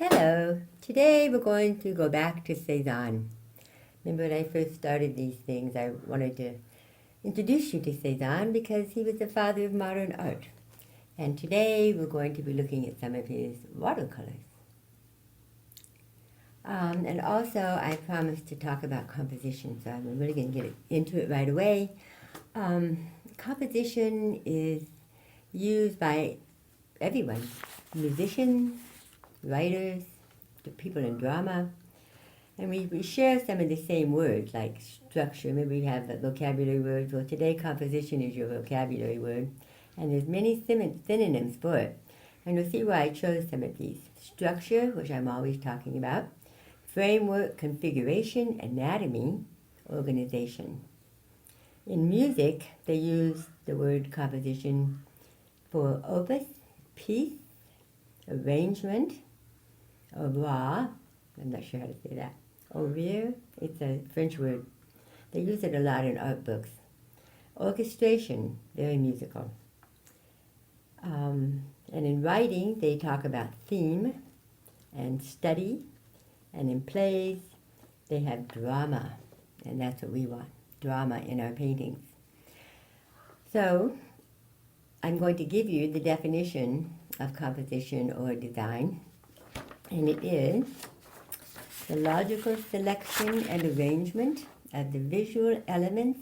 Hello. Today we're going to go back to Cezzane. Remember when I first started these things, I wanted to introduce you to Cezzane because he was the father of modern art. And today we're going to be looking at some of his watercolors. And also I promised to talk about composition, so I'm really going to get into it right away. Composition is used by everyone, musicians, writers, the people in drama, and we share some of the same words like structure. Maybe we have vocabulary words. Well, today composition is your vocabulary word, and there's many synonyms for it. And you'll see why I chose some of these. Structure, which I'm always talking about, framework, configuration, anatomy, organization. In music, they use the word composition for opus, piece, arrangement, au revoir, I'm not sure how to say that. Au revoir, it's a French word. They use it a lot in art books. Orchestration, very musical. And in writing, they talk about theme and study. And in plays, they have drama. And that's what we want, drama in our paintings. So, I'm going to give you the definition of composition or design. And it is the logical selection and arrangement of the visual elements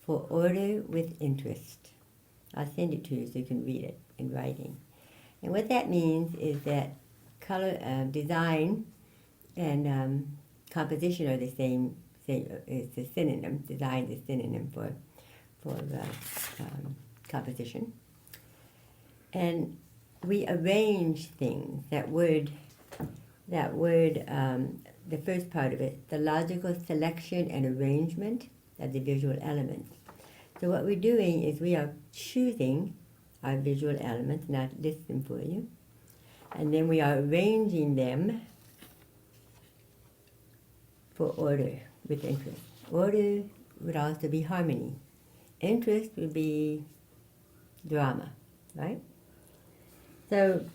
for order with interest. I'll send it to you so you can read it in writing. And what that means is that color, design and composition are the same. It's a synonym. Design is a synonym for composition. And we arrange things. That word, the first part of it, the logical selection and arrangement of the visual elements. So what we're doing is we are choosing our visual elements, and I'll list them for you, and then we are arranging them for order with interest. Order would also be harmony. Interest would be drama, right? So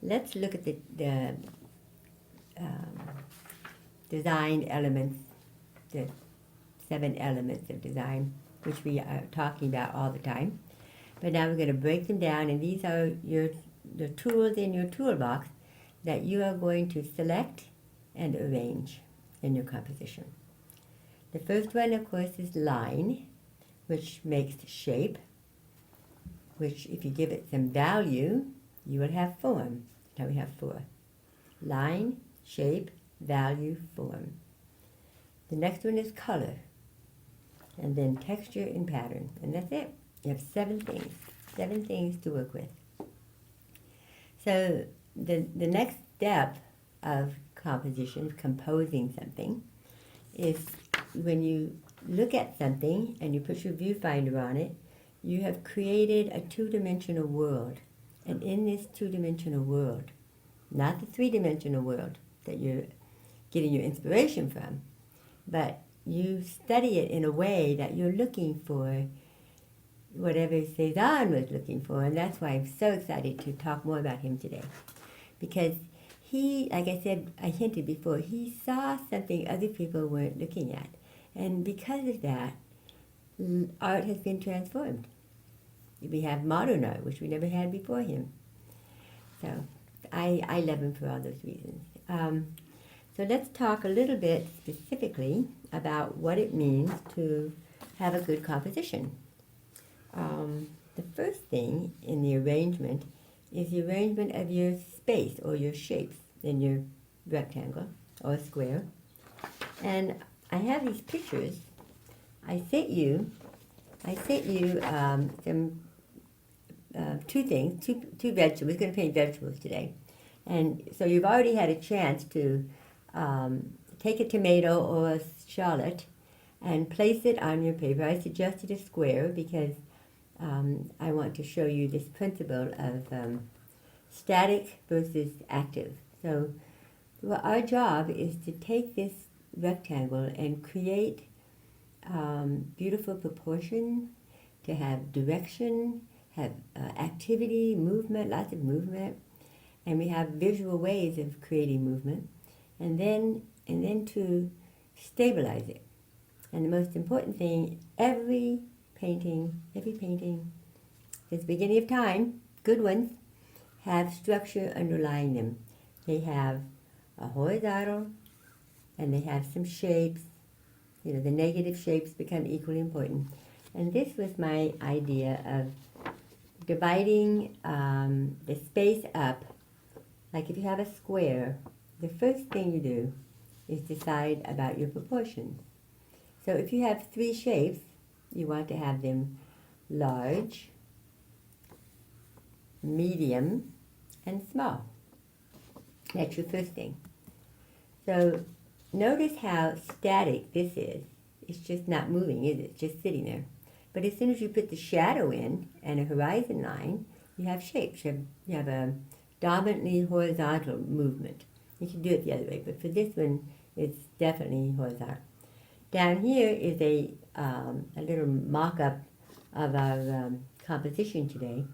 let's look at the design elements, the 7 elements of design, which we are talking about all the time. But now we're going to break them down, and these are the tools in your toolbox that you are going to select and arrange in your composition. The first one, of course, is line, which makes shape, which if you give it some value, you will have form. Now we have 4. Line, shape, value, form. The next one is color, and then texture and pattern, and that's it. You have 7 things to work with. So the next step of composition, composing something, is when you look at something and you put your viewfinder on it, you have created a 2-dimensional world. And in this 2-dimensional world, not the 3-dimensional world that you're getting your inspiration from, but you study it in a way that you're looking for whatever Cezzane was looking for. And that's why I'm so excited to talk more about him today. Because he, like I said, I hinted before, he saw something other people weren't looking at. And because of that, art has been transformed. We have modern art, which we never had before him. So I love him for all those reasons. So let's talk a little bit specifically about what it means to have a good composition. The first thing in the arrangement is the arrangement of your space or your shapes in your rectangle or square. And I have these pictures. I sent you some two things, two vegetables. We're going to paint vegetables today. And so you've already had a chance to take a tomato or a shallot and place it on your paper. I suggested a square because I want to show you this principle of static versus active. So well, our job is to take this rectangle and create beautiful proportion, to have direction, have activity, movement, lots of movement, and we have visual ways of creating movement, and then to stabilize it. And the most important thing, every painting since the beginning of time, good ones, have structure underlying them. They have a horizontal, and they have some shapes. You know, the negative shapes become equally important. And this was my idea of dividing the space up. Like if you have a square, the first thing you do is decide about your proportions. So if you have 3 shapes, you want to have them large, medium, and small. That's your first thing. So notice how static this is. It's just not moving, is it? It's just sitting there. But as soon as you put the shadow in and a horizon line, you have shapes. You have a dominantly horizontal movement. You can do it the other way, but for this one, it's definitely horizontal. Down here is a little mock-up of our composition today,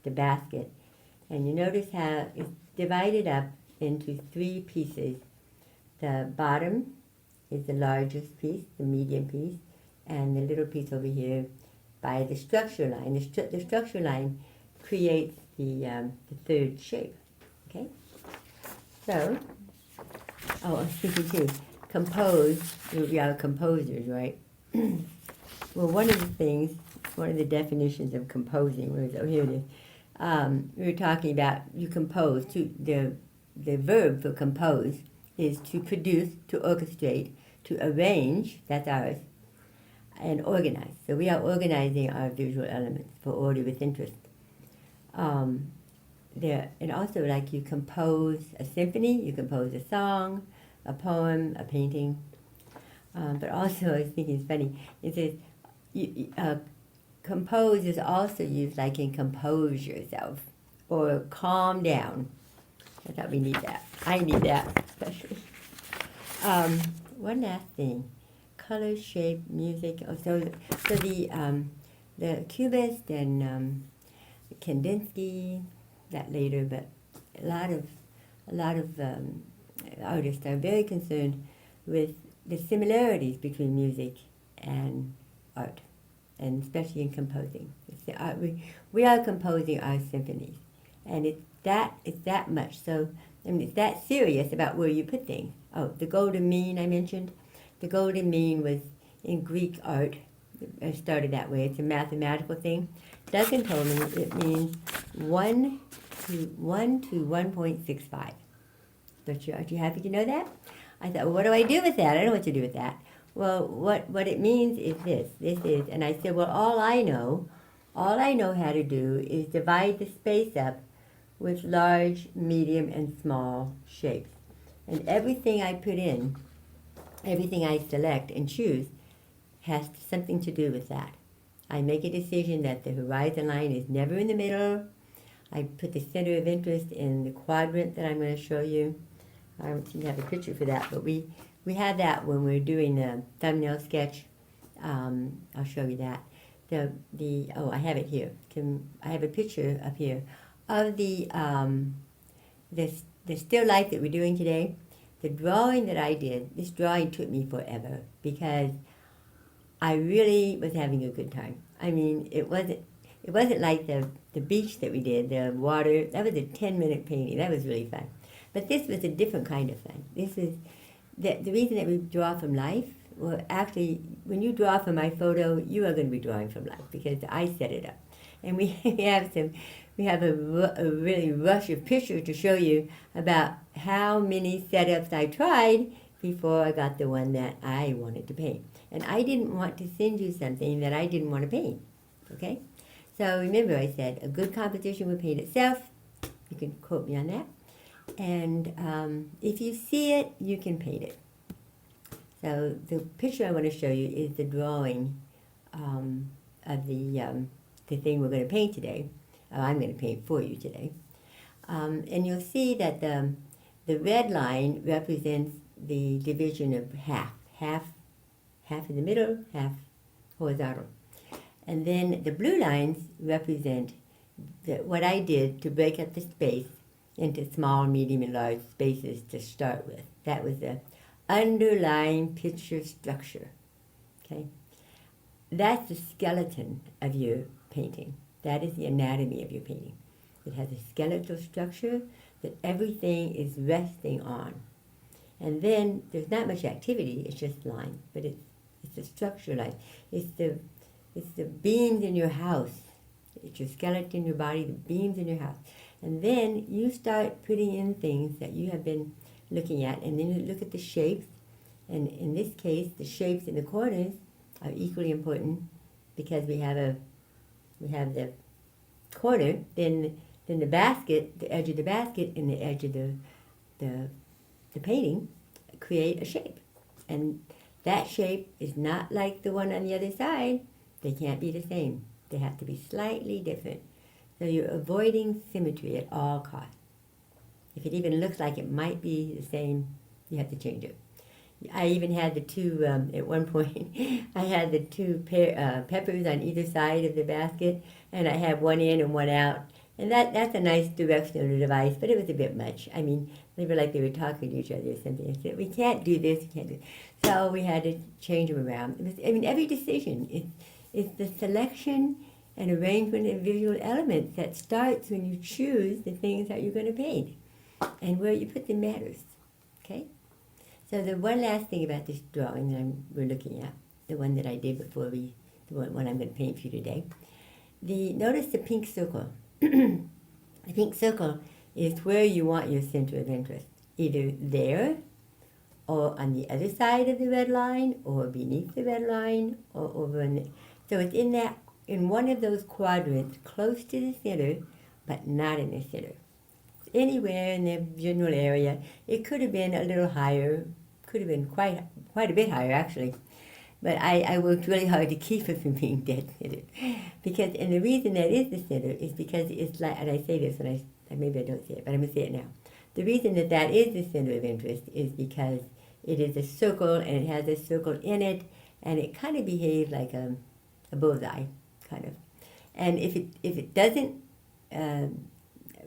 the basket. And you notice how it's divided up into 3 pieces. The bottom is the largest piece, the medium piece, and the little piece over here by the structure line. The structure line creates the third shape, okay? So, I was thinking too, compose, we are composers, right? Well, one of the definitions of composing, here it is, we were talking about you compose, the verb for compose is to produce, to orchestrate, to arrange, that's ours, and organize. So we are organizing our visual elements for order with interest. And also, like, you compose a symphony, you compose a song, a poem, a painting. But also, I was thinking it's funny, it says, compose is also used like in compose yourself, or calm down. I thought we need that. I need that, especially. One last thing. Color, shape, music. Oh, so the Cubist and Kandinsky, that later, but a lot of artists are very concerned with the similarities between music and art, and especially in composing. We are composing our symphonies, and it's that much. So, I mean, it's that serious about where you put things. Oh, the golden mean I mentioned. The golden mean was in Greek art. It started that way. It's a mathematical thing. Duncan told me it means 1 to 1.65. Aren't you happy to know that? I thought, well, what do I do with that? I don't know what to do with that. Well, what it means is this. This is, and I said, well, all I know how to do is divide the space up with large, medium, and small shapes. And everything I put in, everything I select and choose, has something to do with that. I make a decision that the horizon line is never in the middle. I put the center of interest in the quadrant that I'm going to show you. I don't seem to have a picture for that, but we had that when we were doing the thumbnail sketch. I'll show you that. I have it here. I have a picture up here of the still life that we're doing today. The drawing that I did, this drawing took me forever because I really was having a good time. I mean, it wasn't like the beach that we did, the water. That was a 10-minute painting. That was really fun. But this was a different kind of fun. This is the reason that we draw from life. Well, actually, when you draw from my photo, you are going to be drawing from life because I set it up. And we have a really rush of pictures to show you about how many setups I tried before I got the one that I wanted to paint. And I didn't want to send you something that I didn't want to paint, okay? So remember I said a good composition will paint itself. You can quote me on that. And if you see it, you can paint it. So the picture I want to show you is the drawing of the thing we're going to paint today. I'm going to paint for you today. And you'll see that the red line represents the division of half in the middle, half horizontal. And then the blue lines represent what I did to break up the space into small, medium, and large spaces to start with. That was the underlying picture structure. Okay? That's the skeleton of your painting. That is the anatomy of your painting. It has a skeletal structure that everything is resting on. And then there's not much activity, it's just lines, but it's the structure line. It's the beams in your house. It's your skeleton, your body, the beams in your house. And then you start putting in things that you have been looking at, and then you look at the shapes. And in this case, the shapes in the corners are equally important because we have the corner, then the basket, the edge of the basket, and the edge of the painting create a shape. And that shape is not like the one on the other side. They can't be the same. They have to be slightly different. So you're avoiding symmetry at all costs. If it even looks like it might be the same, you have to change it. I even had the two, at one point, I had the two peppers on either side of the basket, and I had one in and one out. And that's a nice directional device, but it was a bit much. I mean, they were like they were talking to each other or something. I said, we can't do this, we can't do this. So we had to change them around. Every decision is the selection and arrangement of visual elements that starts when you choose the things that you're going to paint. And where you put them matters, okay? So the one last thing about this drawing that we're looking at, the one that I did before the one I'm going to paint for you today, notice the pink circle. The pink circle is where you want your center of interest, either there, or on the other side of the red line, or beneath the red line, or over in the... So it's in one of those quadrants, close to the center, but not in the center. Anywhere in the general area. It could have been a little higher, could have been quite a bit higher actually. But I worked really hard to keep it from being dead centered. And the reason that is the center is because it's like, and I say this and maybe I don't say it, but I'm going to say it now. The reason that is the center of interest is because it is a circle and it has a circle in it, and it kind of behaves like a bullseye, kind of. And if it doesn't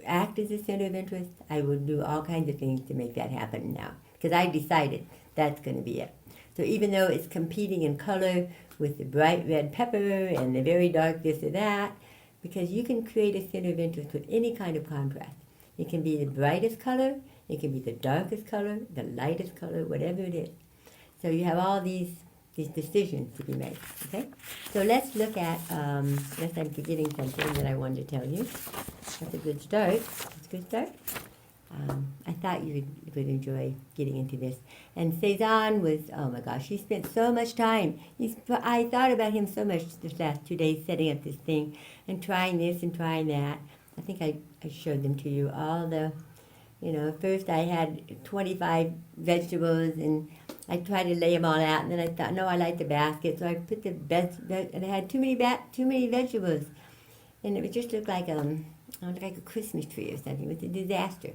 act as a center of interest, I will do all kinds of things to make that happen now, because I decided that's going to be it. So even though it's competing in color with the bright red pepper and the very dark this or that, because you can create a center of interest with any kind of contrast. It can be the brightest color, it can be the darkest color, the lightest color, whatever it is. So you have all these decisions to be made, okay? So let's look at, unless I'm forgetting something that I wanted to tell you. That's a good start. That's a good start. I thought you would enjoy getting into this. And Cezzane was, oh my gosh, he spent so much time. I thought about him so much this last 2 days setting up this thing and trying this and trying that. I think I showed them to you, all the, first I had 25 vegetables and I tried to lay them all out, and then I thought, no, I like the basket, so I put the best, and I had too many vegetables. And it would just look like a Christmas tree or something. It was a disaster.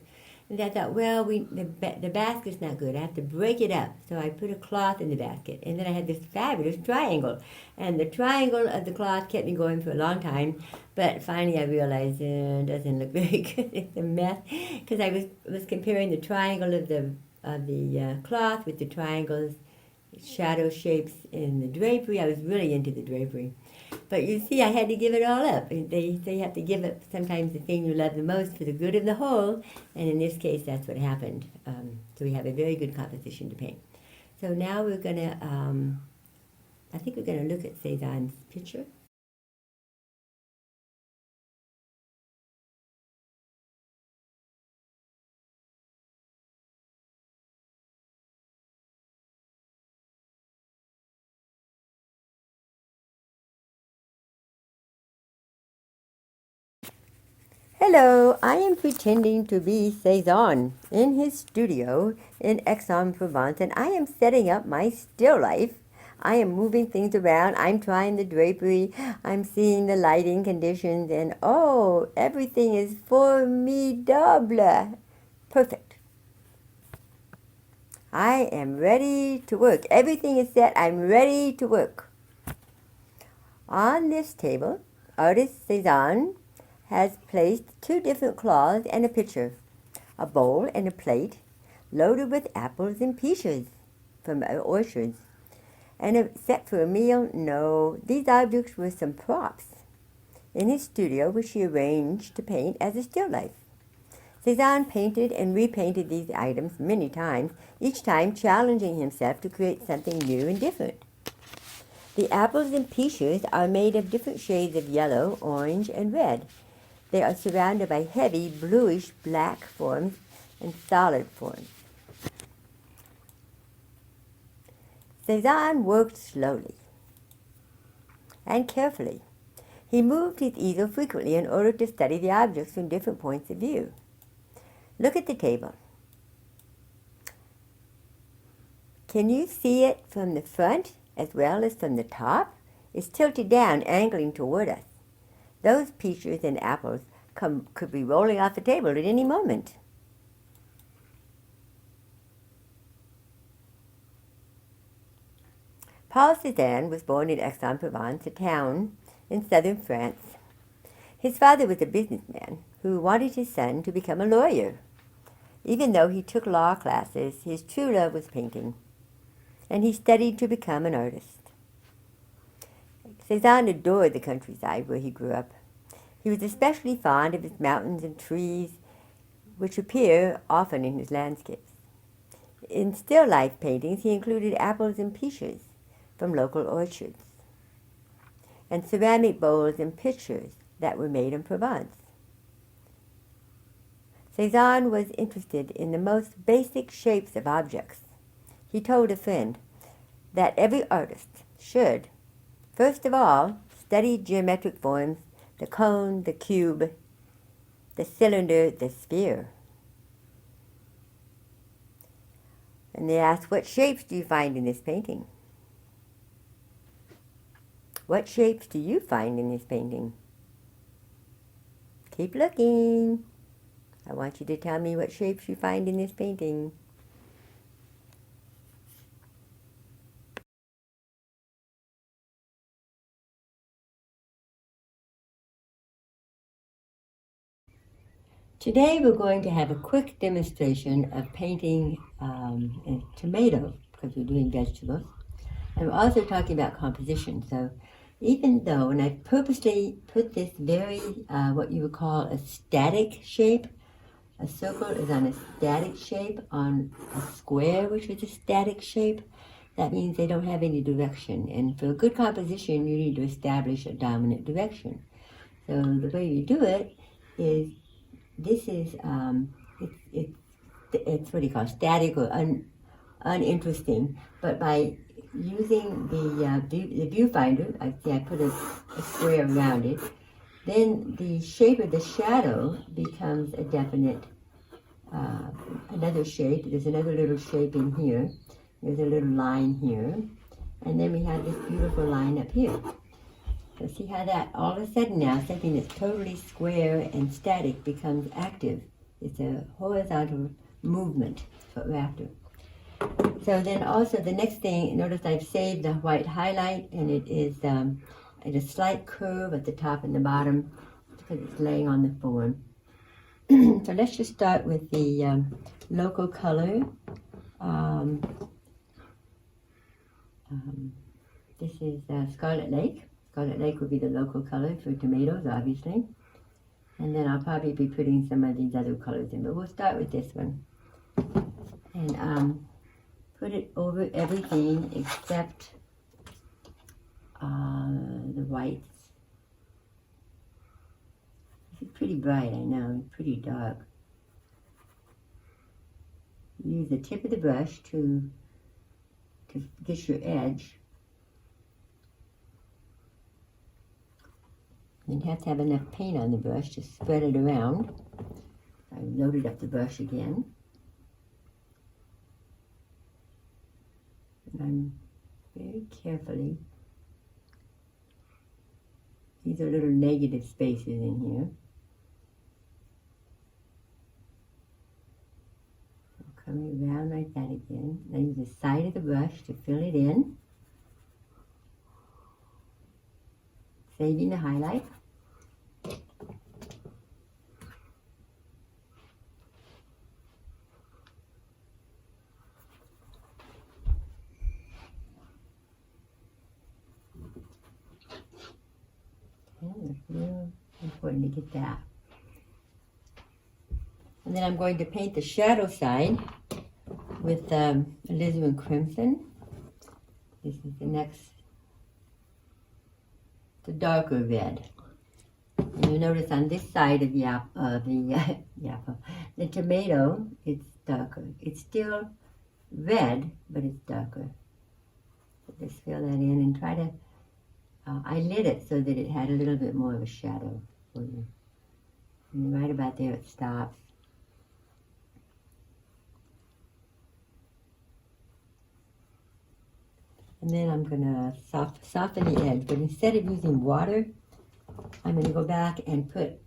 And I thought, well, the basket's not good. I have to break it up. So I put a cloth in the basket. And then I had this fabulous triangle. And the triangle of the cloth kept me going for a long time. But finally I realized it doesn't look very good. It's a mess. Because I was comparing the triangle of the cloth with the triangles, shadow shapes in the drapery. I was really into the drapery. But you see, I had to give it all up. They have to give up sometimes the thing you love the most for the good of the whole, and in this case, that's what happened. So we have a very good composition to paint. So now we're going to, I think we're going to look at Cezzane's picture. Hello, I am pretending to be Cezzane in his studio in Aix-en-Provence, and I am setting up my still life. I am moving things around. I'm trying the drapery. I'm seeing the lighting conditions, and oh, everything is formidable. Perfect. I am ready to work. Everything is set. I'm ready to work. On this table, artist Cezzane has placed 2 different cloths and a picture. a bowl and a plate loaded with apples and peaches from orchards. And set for a meal? No, these objects were some props in his studio, which he arranged to paint as a still life. Cezzane painted and repainted these items many times, each time challenging himself to create something new and different. The apples and peaches are made of different shades of yellow, orange, and red. They are surrounded by heavy, bluish-black forms and solid forms. Cezzane worked slowly and carefully. He moved his easel frequently in order to study the objects from different points of view. Look at the table. Can you see it from the front as well as from the top? It's tilted down, angling toward us. Those peaches and apples could be rolling off the table at any moment. Paul Cezzane was born in Aix-en-Provence, a town in southern France. His father was a businessman who wanted his son to become a lawyer. Even though he took law classes, his true love was painting, and he studied to become an artist. Cezzane adored the countryside where he grew up. He was especially fond of its mountains and trees, which appear often in his landscapes. In still life paintings, he included apples and peaches from local orchards, and ceramic bowls and pitchers that were made in Provence. Cezzane was interested in the most basic shapes of objects. He told a friend that every artist should, first of all, study geometric forms, the cone, the cube, the cylinder, the sphere. And they asked, what shapes do you find in this painting? What shapes do you find in this painting? Keep looking. I want you to tell me what shapes you find in this painting. Today we're going to have a quick demonstration of painting a tomato, because we're doing vegetables. And we're also talking about composition. So even though, and I purposely put this very, what you would call a static shape, a circle is on a static shape, on a square, which is a static shape, that means they don't have any direction. And for a good composition, you need to establish a dominant direction. So the way you do it is, this is, it's what do you call static or uninteresting, but by using the viewfinder, I put a square around it, then the shape of the shadow becomes a definite, another shape. There's another little shape in here. There's a little line here. And then we have this beautiful line up here. So see how that, all of a sudden now, something that's totally square and static becomes active. It's a horizontal movement, what we're after. So then also the next thing, notice I've saved the white highlight, and it is at a slight curve at the top and the bottom because it's laying on the form. So let's just start with the local color. This is Scarlet Lake. Scarlet Lake would be the local color for tomatoes, obviously. And then I'll probably be putting some of these other colors in, but we'll start with this one. And put it over everything except the whites. This is pretty bright, I know, pretty dark. Use the tip of the brush to get your edge. You have to have enough paint on the brush to spread it around. I loaded up the brush again. And I'm very carefully, these are little negative spaces in here. So coming around like that again. I use the side of the brush to fill it in, saving the highlight. important to get that. And then I'm going to paint the shadow side with alizarin crimson. This is the next, the darker red. And you'll notice on this side of the tomato, it's darker. It's still red, but it's darker. So just fill that in and try to, I lit it so that it had a little bit more of a shadow for you. And right about there it stops. And then I'm going to soften the edge, but instead of using water, I'm going to go back and put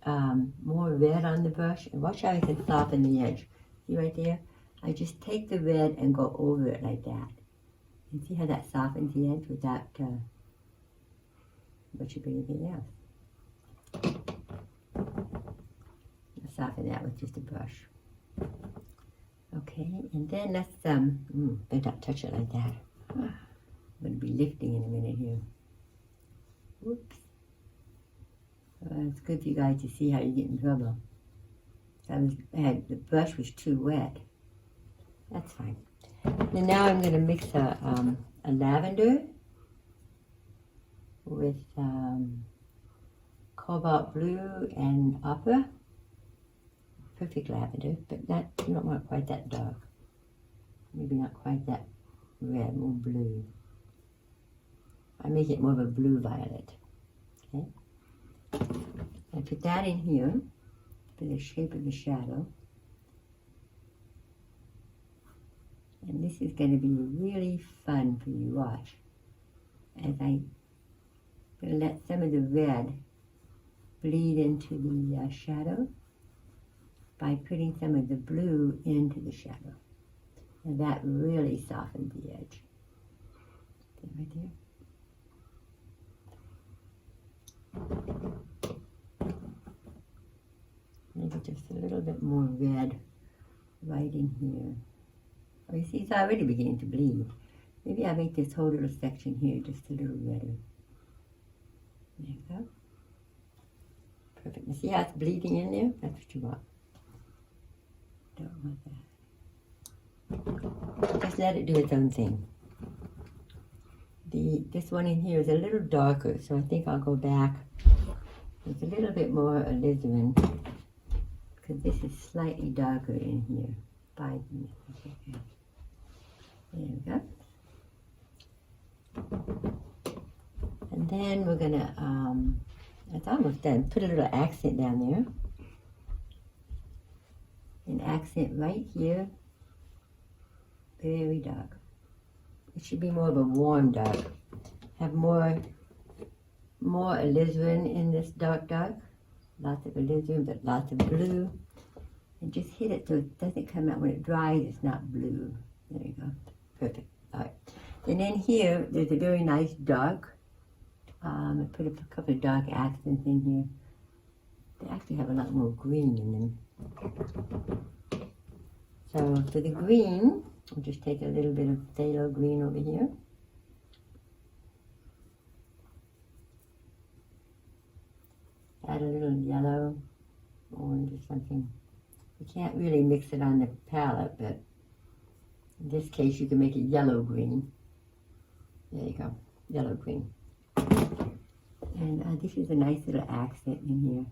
more red on the brush. And watch how I can soften the edge. See right there? I just take the red and go over it like that. And see how that softens the edge without much of anything else. I'll soften that with just a brush. Okay, and then let's, better not touch it like that. I'm going to be lifting in a minute here. Whoops. It's good for you guys to see how you get in trouble. The brush was too wet. That's fine. And now I'm going to mix a lavender with cobalt blue and opera. Perfect lavender, but not, you don't want quite that dark. Maybe not quite that red, more blue. I make it more of a blue violet. Okay. I put that in here for the shape of the shadow. And this is going to be really fun for you. Watch. As I'm going to let some of the red bleed into the shadow by putting some of the blue into the shadow. And that really softens the edge. See right there? Maybe just a little bit more red right in here. Oh, you see, it's already beginning to bleed. Maybe I'll make this whole little section here just a little redder. There you go. Perfect. You see how it's bleeding in there? That's what you want. Don't want that. Just let it do its own thing. This one in here is a little darker, so I think I'll go back with a little bit more alizarin, because this is slightly darker in here. 5 minutes. Okay. There we go. And then we're gonna, it's almost done. Put a little accent down there. An accent right here. Very dark. It should be more of a warm dark. Have more alizarin in this dark. Lots of alizarin, but lots of blue. And just hit it so it doesn't come out when it dries. It's not blue. There you go. Perfect. All right. And then here, there's a very nice dark. I put a couple of dark accents in here. They actually have a lot more green in them. So for the green, I'll just take a little bit of phthalo green over here. Add a little yellow, orange or something. You can't really mix it on the palette, but in this case you can make it yellow green. There you go, yellow green. And this is a nice little accent in here.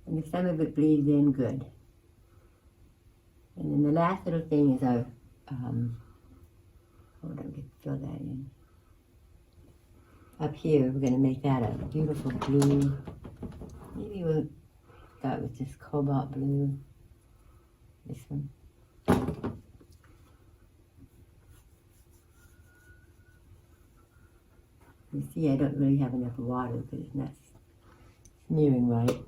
And if some of it bleeds in, good. And then the last little thing is our, hold on, just fill that in. Up here, we're going to make that a beautiful blue. Maybe we'll start with this cobalt blue. This one. You see, I don't really have enough water because it's not smearing right.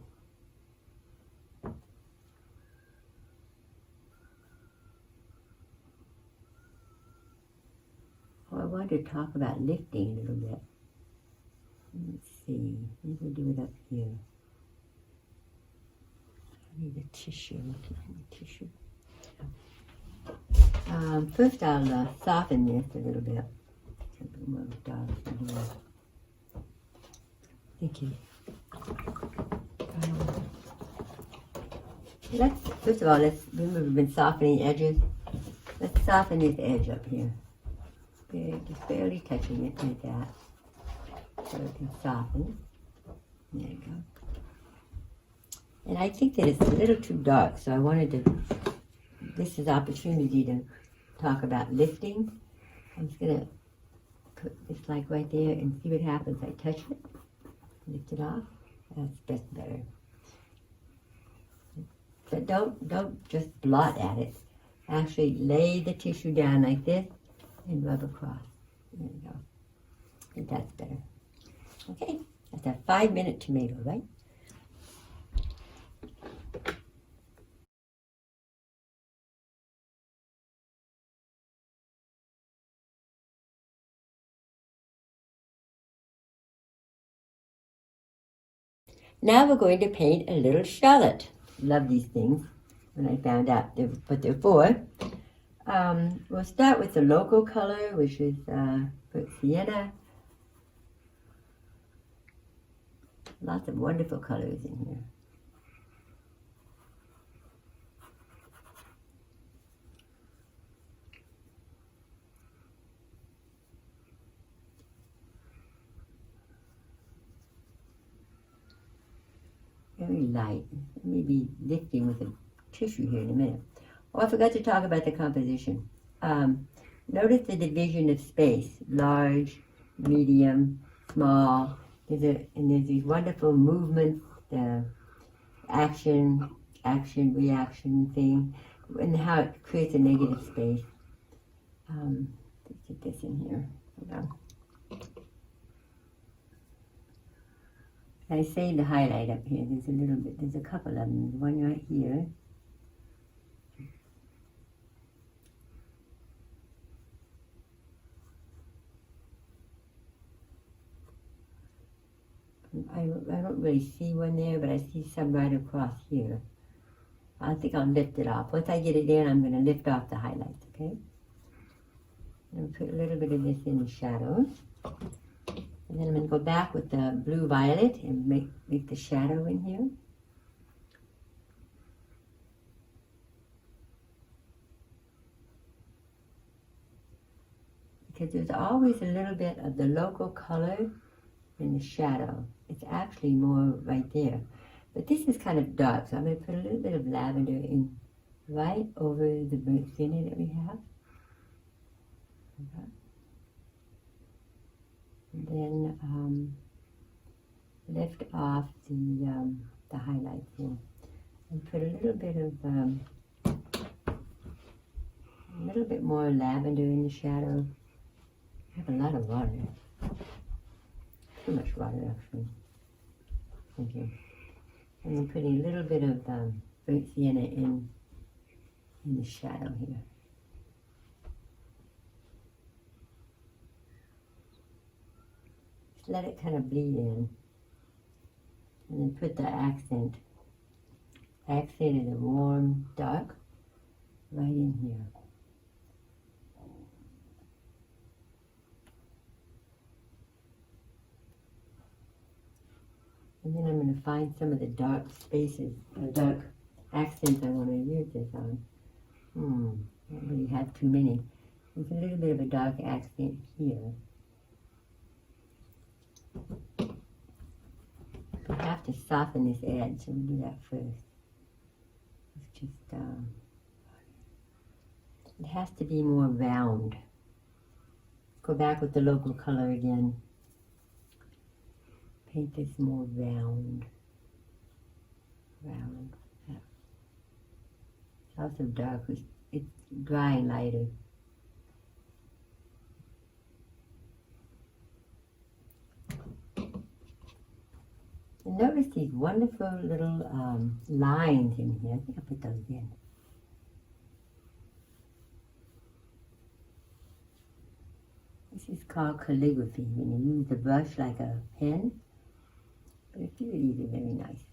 Oh, I wanted to talk about lifting a little bit. Let's see, maybe we'll do it up here. I need a tissue. First I'll soften this a little bit. Thank you. First of all, remember we've been softening edges. Let's soften this edge up here. Just barely touching it like that. So it can soften. There you go. And I think that it's a little too dark, so I wanted to, this is opportunity to talk about lifting. I'm just going to put this like right there and see what happens. I touch it, lift it off. That's better. But don't just blot at it. Actually lay the tissue down like this and rub across. There you go. I think that's better. Okay, that's a 5-minute tomato, right? Now we're going to paint a little shallot. Love these things when I found out what they're for. We'll start with the local color, which is sienna. Lots of wonderful colors in here. Very light. Let me be lifting with a tissue here in a minute. Oh, I forgot to talk about the composition. Notice the division of space: large, medium, small. There's these wonderful movements, the action, reaction thing, and how it creates a negative space. Let's get this in here. Hold on. I say the highlight up here. There's a little bit. There's a couple of them. There's one right here. I don't really see one there, but I see some right across here. I think I'll lift it off. Once I get it in, I'm going to lift off the highlights, okay? And put a little bit of this in the shadows. And then I'm going to go back with the blue violet and make the shadow in here. Because there's always a little bit of the local color in the shadow. It's actually more right there. But this is kind of dark, so I'm going to put a little bit of lavender in right over the burnt sienna that we have. Okay. And then lift off the highlights here. And put a little bit more lavender in the shadow. I have a lot of water. Too much water, actually. Thank you. And then putting a little bit of burnt sienna in the shadow here. Just let it kind of bleed in. And then put the accent. Accent is a warm dark right in here. And then I'm going to find some of the dark spaces, dark accents I want to use this on. I don't really have too many. There's a little bit of a dark accent here. I have to soften this edge, so we'll do that first. It's just, it has to be more round. Go back with the local color again. Paint this more round. Yeah. It's also dark. It's drying lighter. And notice these wonderful little lines in here. I think I'll put those in. This is called calligraphy, when you use the brush like a pen. But a few of these are very nice.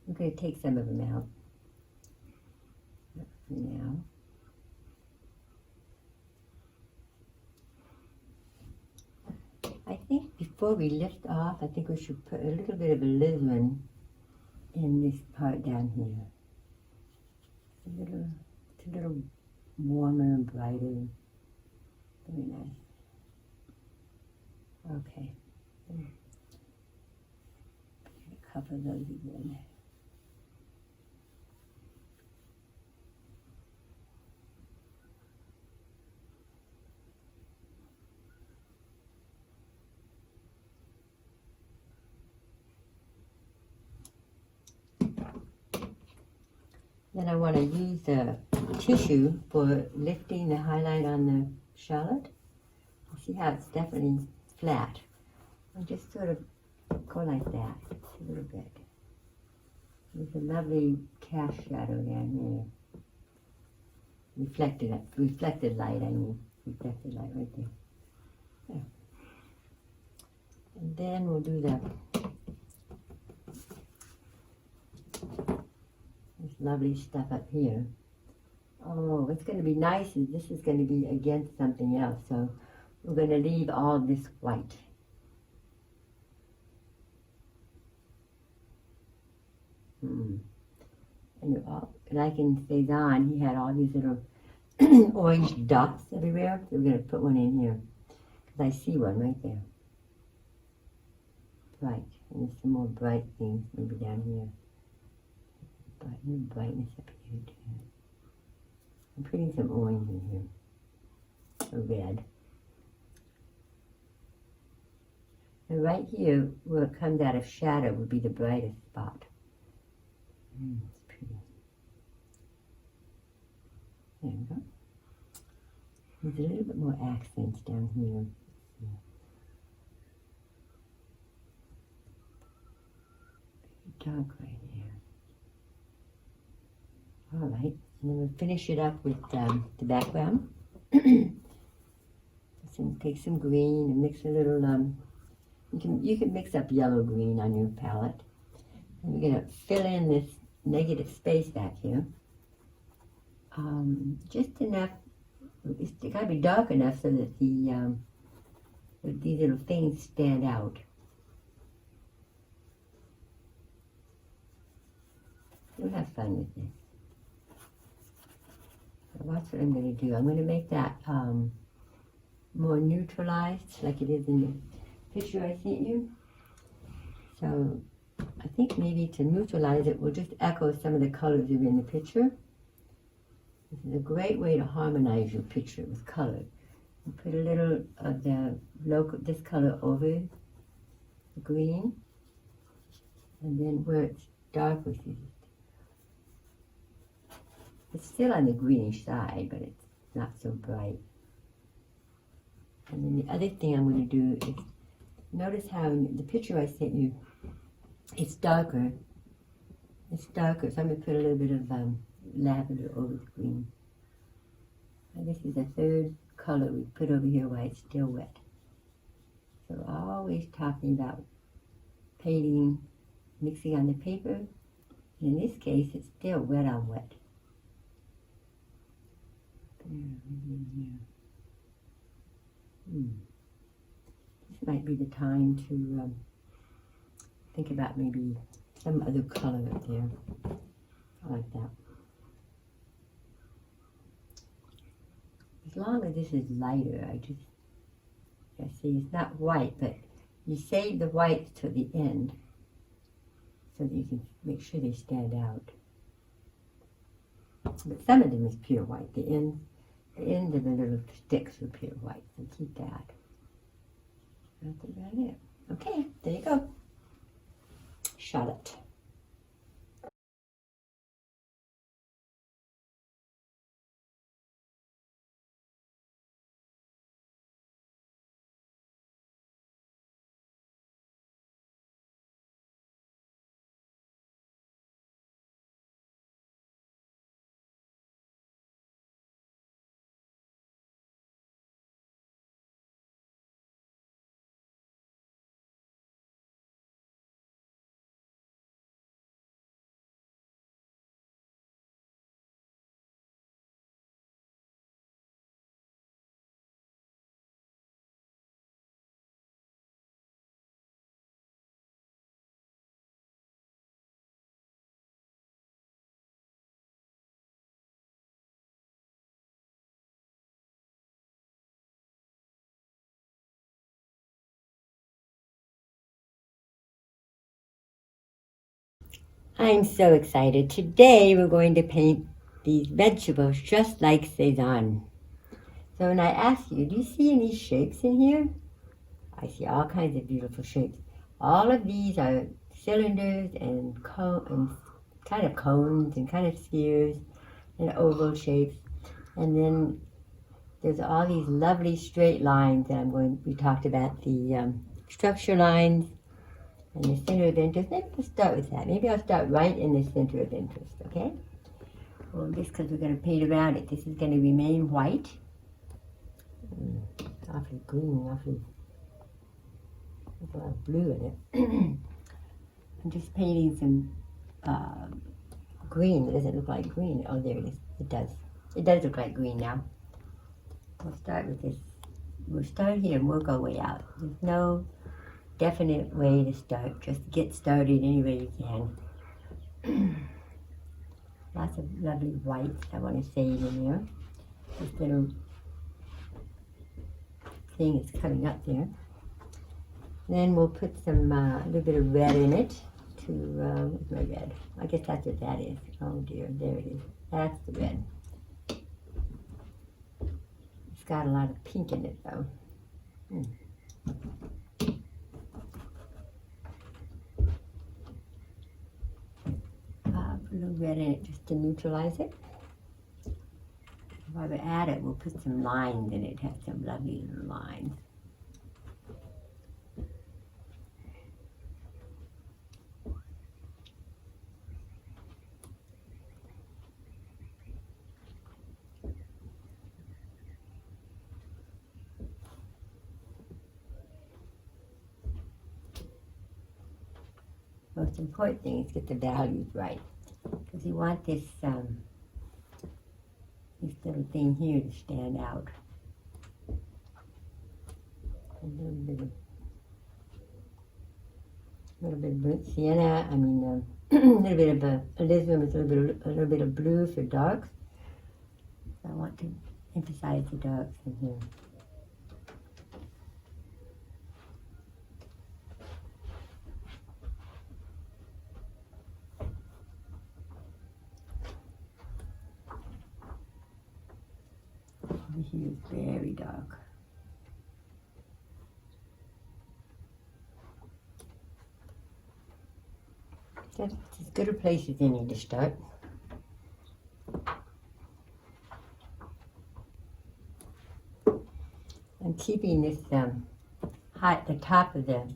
I'm going to take some of them out for now. before we lift off, I think we should put a little bit of alizarin in this part down here. It's a little warmer and brighter. Very nice. Okay. Cover those again. Then I want to use the tissue for lifting the highlight on the shallot. See how it's definitely flat. And just sort of go like that, just a little bit. There's a lovely cast shadow down here. Reflected light, I mean. Reflected light right there. There. And then we'll do this lovely stuff up here. Oh, what's going to be nice is this is going to be against something else. So we're going to leave all this white. And like in Cezzane, he had all these little orange dots everywhere. So we're going to put one in here. Because I see one right there. Bright. And there's some more bright things maybe down here. Brightness up here too. I'm putting some orange in here. Or red. And right here, where it comes out of shadow, would be the brightest spot. It's pretty. There we go. There's a little bit more accents down here. Very dark right here. All right, and then we'll finish it up with the background. Take some green and mix a little. You can mix up yellow green on your palette. And we're gonna fill in this negative space back here. Just enough. It's got to be dark enough so that that these little things stand out. You'll have fun with this. So that's what I'm going to do. I'm going to make that more neutralized, like it is in the picture I sent you. So I think maybe to neutralize it, we'll just echo some of the colors that are in the picture. This is a great way to harmonize your picture with color. You put a little of this color over the green, and then where it's darker, it's still on the greenish side, but it's not so bright. And then the other thing I'm going to do is, notice how in the picture I sent you, it's darker. It's darker, so I'm going to put a little bit of lavender over the green. And this is the third color we put over here while it's still wet. So always talking about painting, mixing on the paper. And in this case, it's still wet on wet. This might be the time to think about maybe some other color up there. I like that. As long as this is lighter, see, it's not white, but you save the white to the end so that you can make sure they stand out. But some of them is pure white. The end of the little sticks are pure white, so keep that. That's about it. Okay, there you go. Shallot. I'm so excited. Today we're going to paint these vegetables just like Cezzane. So when I ask you, do you see any shapes in here? I see all kinds of beautiful shapes. All of these are cylinders and kind of cones and kind of spheres and oval shapes. And then there's all these lovely straight lines that we talked about the structure lines and the center of interest. Maybe we'll start with that. Maybe I'll start right in the center of interest, okay? Well, just because we're going to paint around it, this is going to remain white. Awfully green, awfully, there's a lot of blue in it. I'm just painting some green. It doesn't look like green. Oh, there it is. It does. It does look like green now. We'll start with this. We'll start here and work our way out. There's no definite way to start. Just get started any way you can. Lots of lovely whites I want to save in there. This little thing is coming up there. Then we'll put some a little bit of red in it. Where's my red? I guess that's what that is. Oh dear, there it is. That's the red. It's got a lot of pink in it though. Put a little red in it just to neutralize it. While we add it, we'll put some lines in it. It has some lovely little lines. Most important thing is get the values right, because you want this little thing here to stand out. A little bit of burnt sienna. I mean, a little bit of alizarin with a little bit of blue for darks. So I want to emphasize the darks in here. Here is very dark. That's as good a place as any to start. I'm keeping this the top of the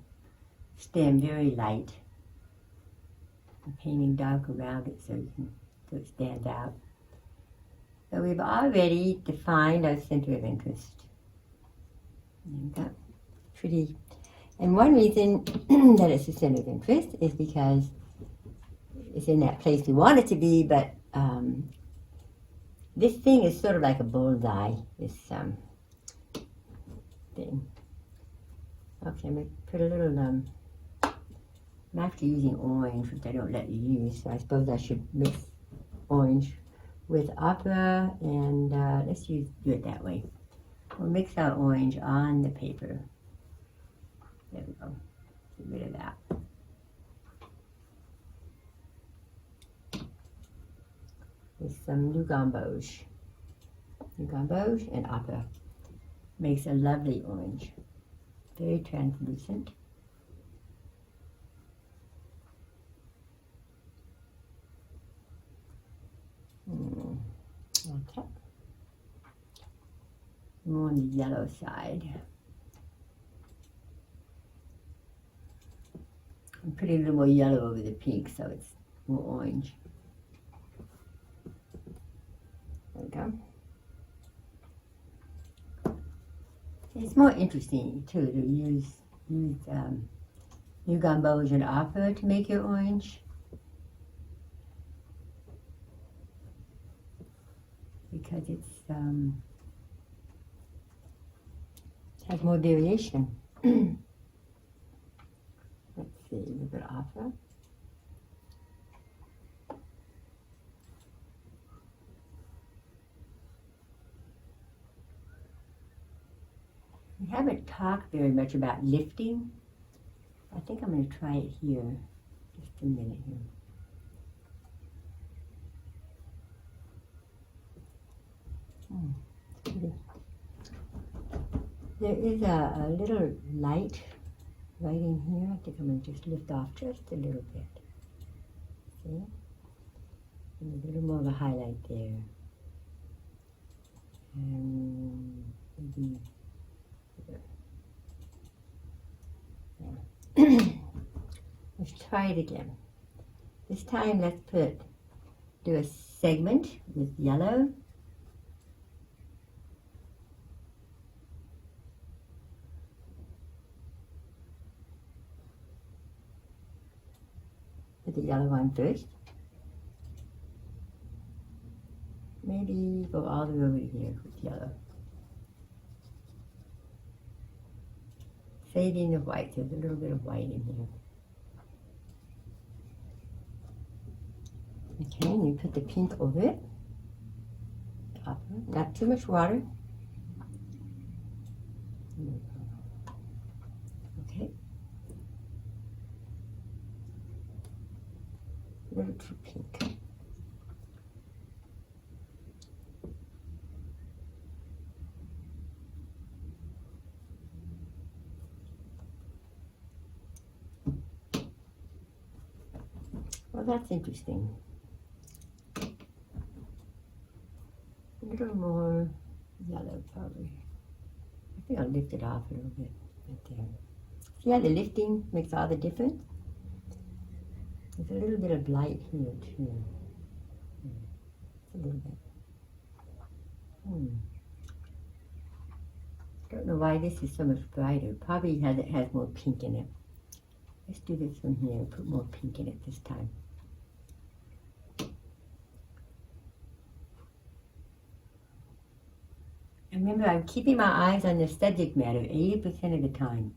stem very light. I'm painting dark around it so it stands out. So we've already defined our center of interest. And that's pretty. And one reason that it's the center of interest is because it's in that place we want it to be, but this thing is sort of like a bullseye, this thing. Okay, I'm going to put a little, I'm after using orange, which I don't let you use, so I suppose I should mix orange with opera, and let's do it that way. We'll mix our orange on the paper. There we go. Get rid of that. With some new gambauge and opera. Makes a lovely orange. Very translucent. Okay. More on the yellow side. I'm putting a little more yellow over the pink so it's more orange. There we go. It's more interesting too to use new gambauge and opera to make your orange. Because it's has more variation. Let's see, a little bit of opera. We haven't talked very much about lifting. I think I'm going to try it here. Just a minute here. There is a little light right in here. I think I'm going to just lift off just a little bit. See? And a little more of a highlight there. And maybe there. Let's try it again. This time let's do a segment with yellow. Put the yellow one first. Maybe go all the way over here with yellow. Fading the white, there's a little bit of white in here. Okay, and you put the pink over it. Not too much water. Okay. A little too pink. Well, that's interesting. A little more yellow, probably. I think I'll lift it off a little bit right there. See how the lifting makes all the difference? There's a little bit of light here, too. A little bit. Don't know why this is so much brighter. Probably it has more pink in it. Let's do this one here. Put more pink in it this time. And remember, I'm keeping my eyes on the subject matter 80% of the time.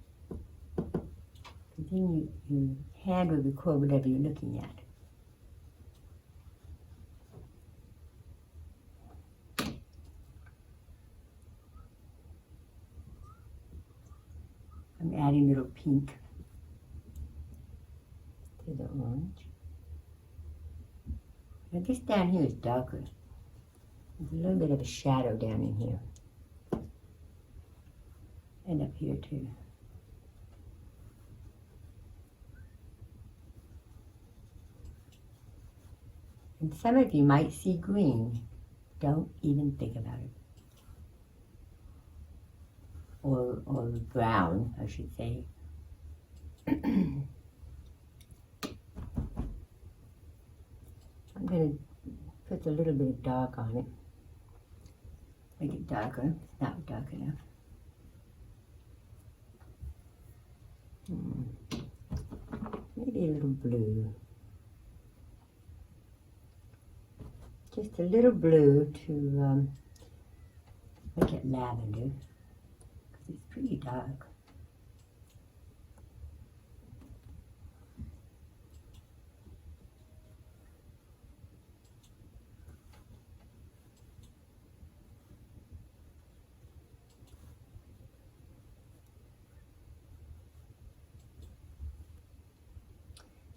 And then your hand will record whatever you're looking at. I'm adding a little pink to the orange. Now this down here is darker. There's a little bit of a shadow down in here. And up here too. And some of you might see green. Don't even think about it. Or brown, I should say. I'm going to put a little bit of dark on it. Make it darker. It's not dark enough. Maybe a little blue. Just a little blue to make it lavender, because it's pretty dark.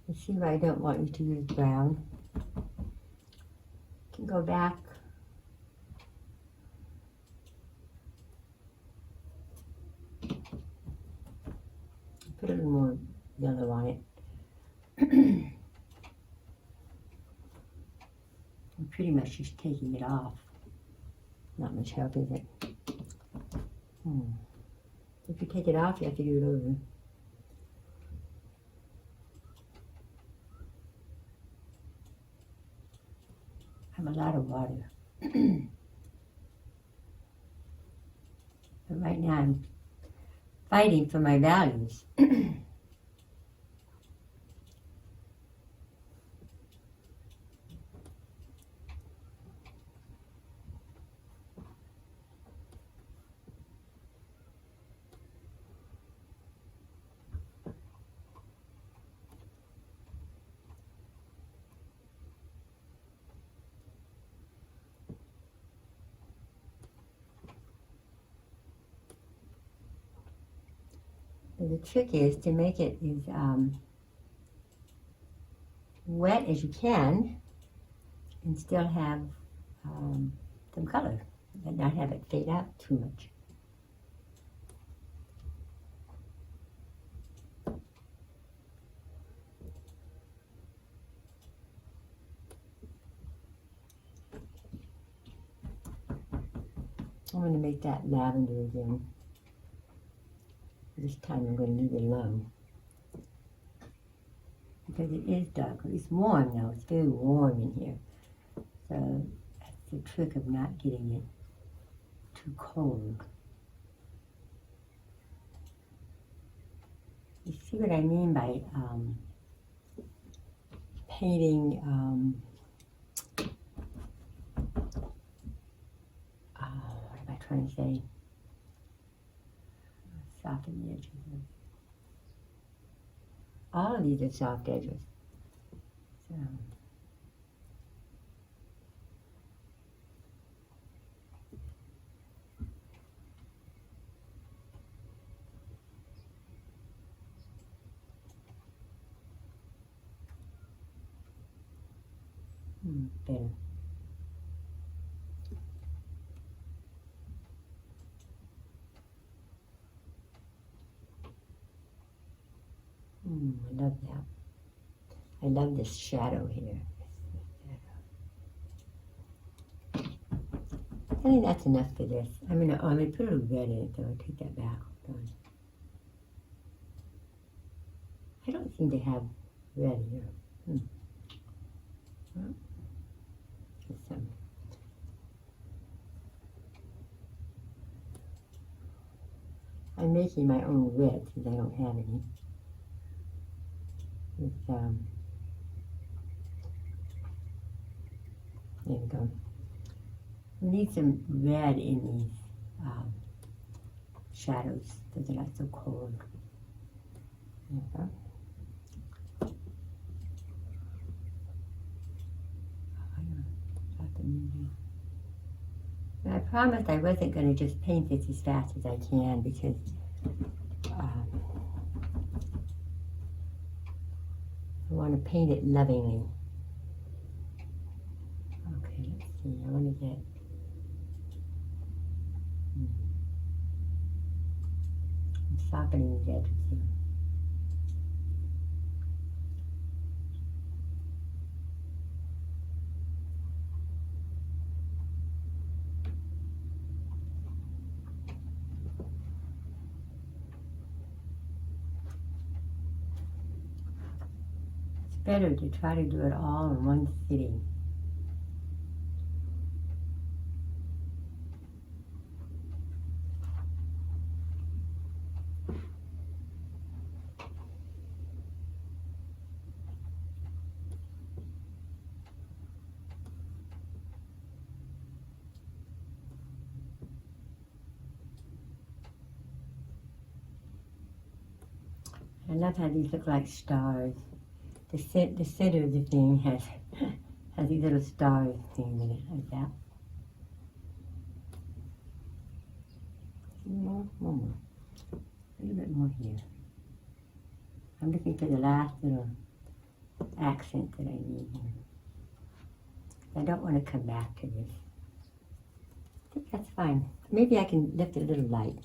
You see why I don't want you to use brown. You can go back. Put a little more yellow on it. I'm pretty much just taking it off. Not much help, is it? If you take it off, you have to do it over. I have a lot of water. But right now I'm fighting for my values. The trick is to make it as wet as you can and still have some color. but not have it fade out too much. I'm going to make that lavender again. This time I'm going to leave it alone. Because it is dark. It's warm now. It's very warm in here. So that's the trick of not getting it too cold. You see what I mean by painting what am I trying to say? Soften the edges. All of these are soft edges. So better. I love that. I love this shadow here. I think that's enough for this. I'm going to put a little red in it though. I'll take that back. Hold on. I don't seem to have red here. Well, some. I'm making my own red since I don't have any. With, there we go. We need some red in these shadows so they're not so cold. There we go. And I promised I wasn't going to just paint this as fast as I can because I want to paint it lovingly. Okay, let's see. I want to get I'm softening these edges here. Better to try to do it all in one sitting. I love how these look like stars. The center of the thing has these little stars thing in it, like that. More. A little bit more here. I'm looking for the last little accent that I need here. I don't want to come back to this. I think that's fine. Maybe I can lift a little light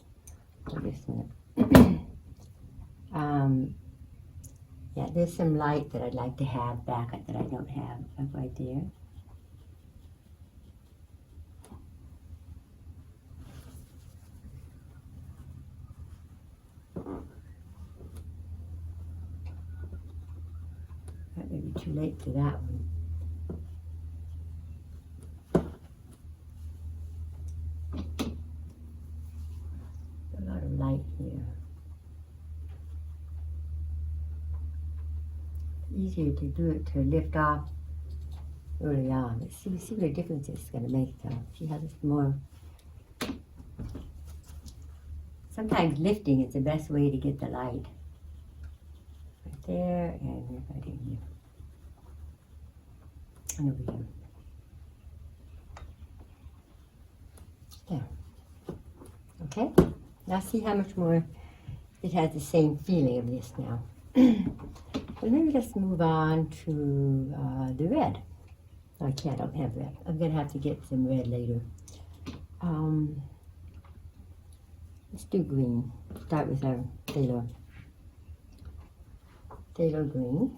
for this minute. Yeah, there's some light that I'd like to have back that I don't have right there. That may be too late for that one. A lot of light here. Easier to do it to lift off early on. Let's see what difference it's going to make though. See how this more. Sometimes lifting is the best way to get the light. Right there and right in here. And over here. There. Okay. Now see how much more it has the same feeling of this now. Well, maybe let's move on to the red. I don't have red. I'm going to have to get some red later. let's do green. Start with our phthalo green.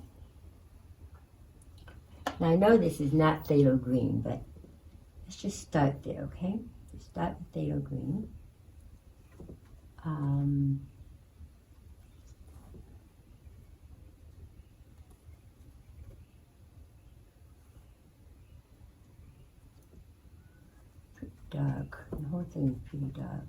Now I know this is not phthalo green, but let's just start there, okay? Just start with phthalo green. Dark. The whole thing is pretty dark.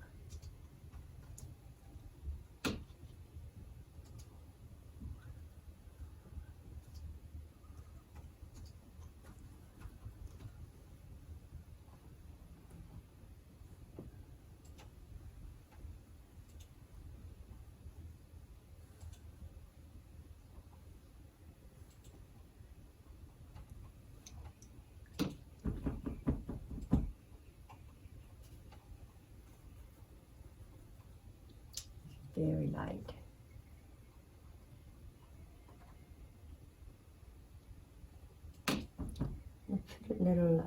Very light. Let's put a little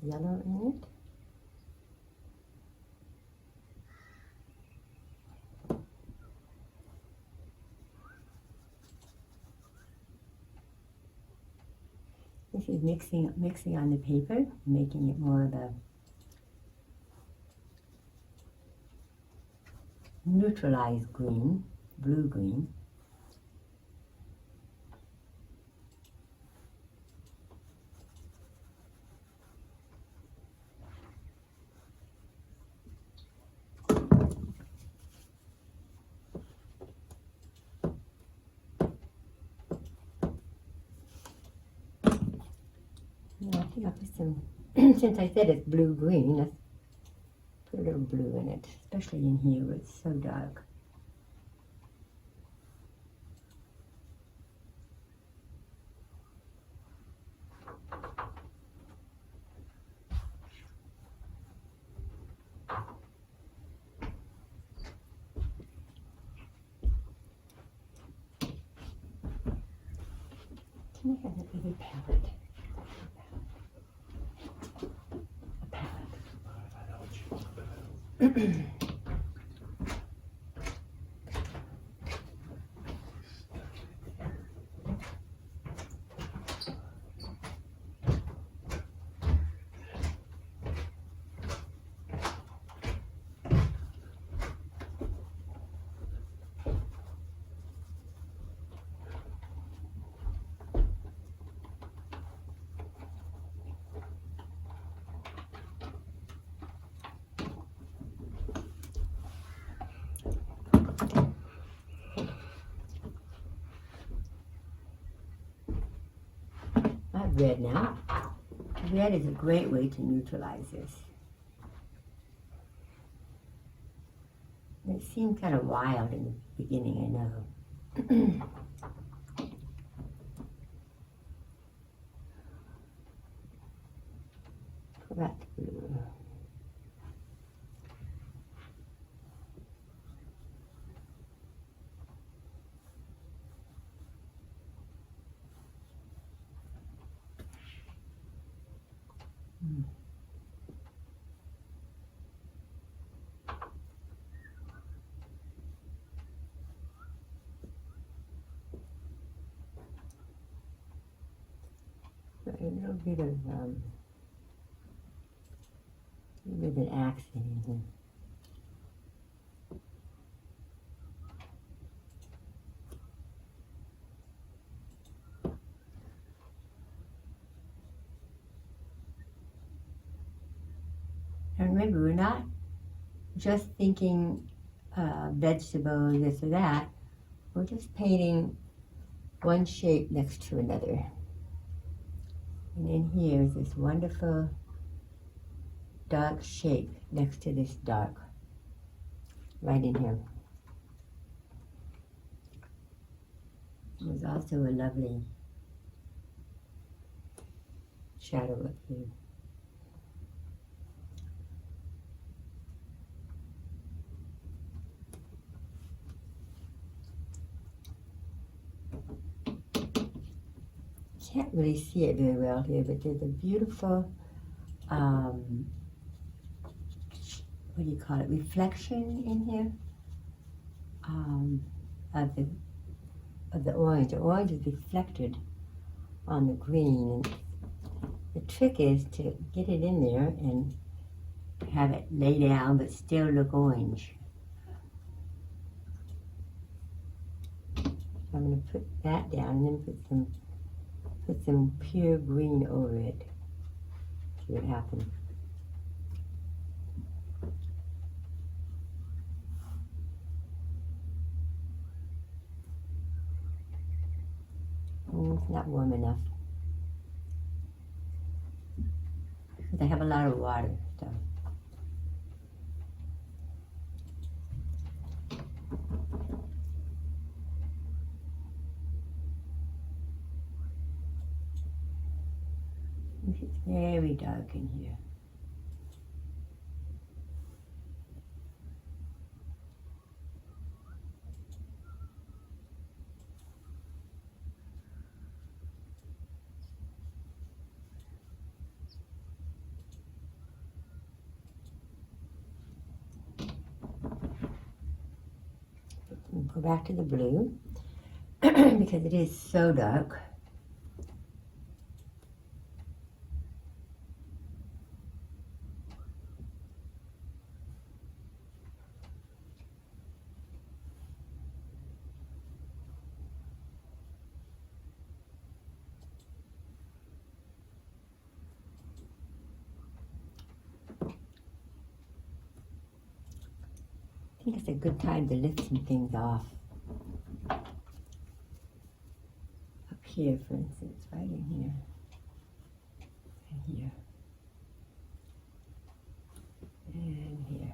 yellow in it. This is mixing on the paper, making it more of a neutralized green, blue-green. Yeah, I think I'll put some, since I said it's blue-green, let's put a little blue in it, especially in here where it's so dark. Can I have that other palette? A palette. I know what you want, but I have red now. Red is a great way to neutralize this. It seemed kind of wild in the beginning, I know. Correct blue. A little bit of an accent in here. And remember, we're not just thinking vegetable, this or that. We're just painting one shape next to another. And in here is this wonderful dark shape next to this dark, right in here. There's also a lovely shadow up here. Can't really see it very well here, but there's a beautiful what do you call it, reflection in here of the orange. The orange is reflected on the green, and the trick is to get it in there and have it lay down but still look orange. I'm going to put that down and then put some pure green over it. See what happens. It's not warm enough. Because I have a lot of water, so. It's very dark in here. Go back to the blue because it is so dark. I think it's a good time to lift some things off. Up here, for instance, right in here. And here. And here.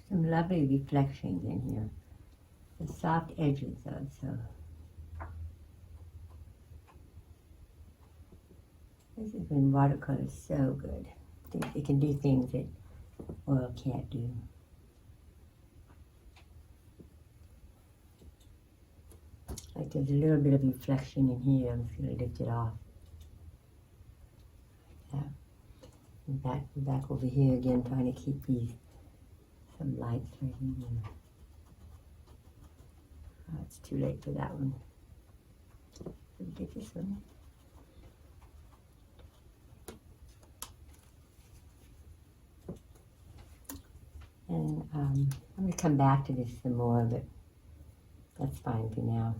Some lovely reflections in here. The soft edges also. This is when watercolor is so good. It can do things that oil can't do. Like there's a little bit of reflection in here. I'm just going to lift it off. Yeah. And back over here again, trying to keep some lights right in there. Oh, it's too late for that one. Let me get this one. And I'm going to come back to this some more, but that's fine for now.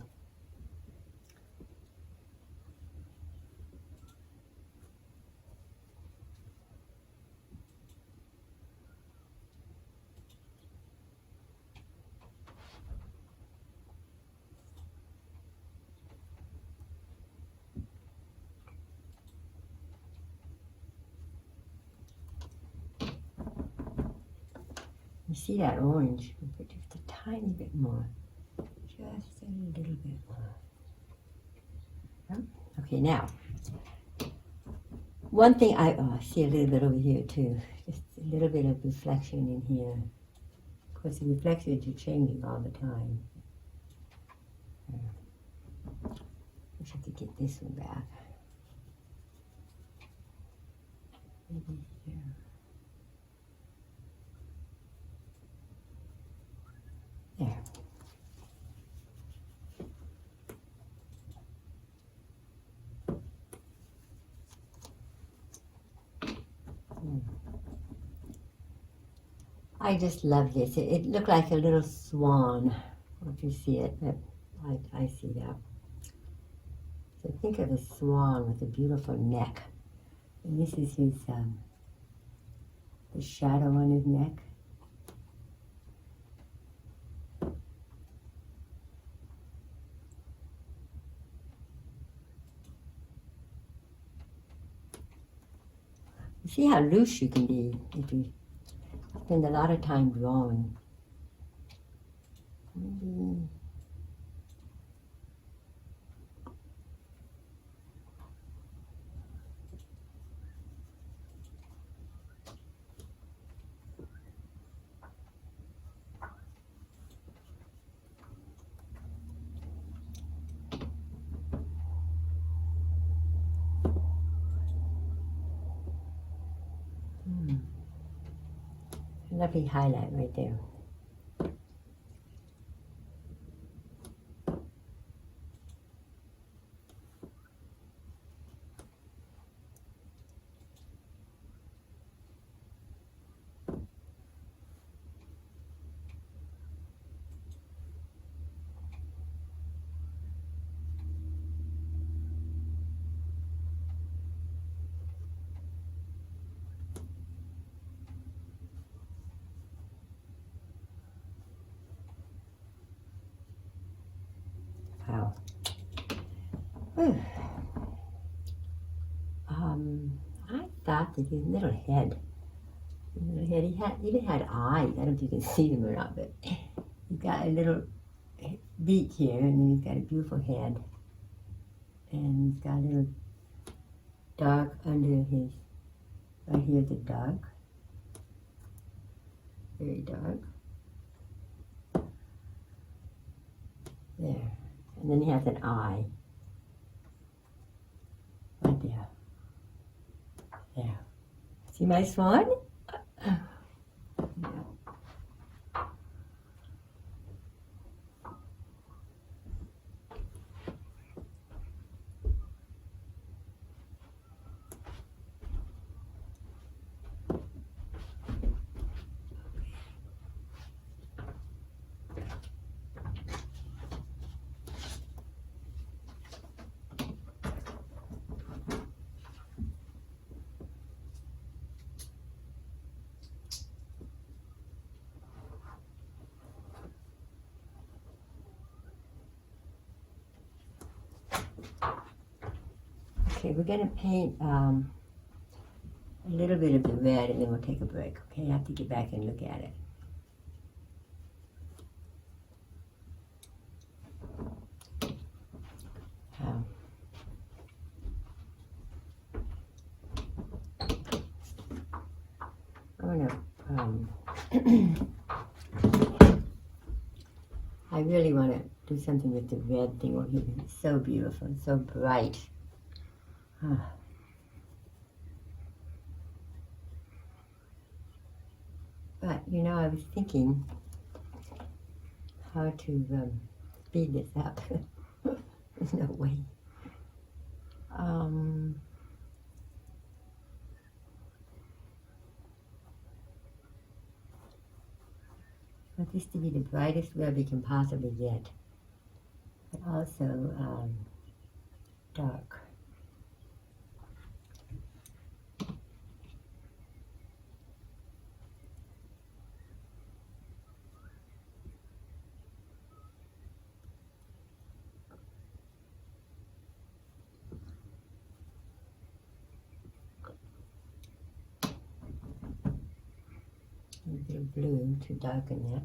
You see that orange, but just a tiny bit more. Just a little bit more. Okay, now, one thing I see a little bit over here too. Just a little bit of reflection in here. Of course, the reflections are changing all the time. I have to get this one back. Maybe here. There. I just love this. It looked like a little swan. I don't know if you see it, but I see that. So think of a swan with a beautiful neck. And this is his, the shadow on his neck. You see how loose you can be if you spend a lot of time drawing. Maybe lovely highlight right there. Wow. Whew. I thought that his little head, he even had eyes. I don't know if you can see them or not, but he's got a little beak here, and then he's got a beautiful head. And he's got a little dark under his, right here's a dark, very dark. There. And then he has an eye. Right there. There. See my swan? Yeah. Okay, we're going to paint a little bit of the red, and then we'll take a break. Okay, I have to get back and look at it. I really want to do something with the red thing over here. It's so beautiful, it's so bright. But, you know, I was thinking how to speed this up. There's no way. I want this to be the brightest red we can possibly get, but also dark. A bit of blue to darken that.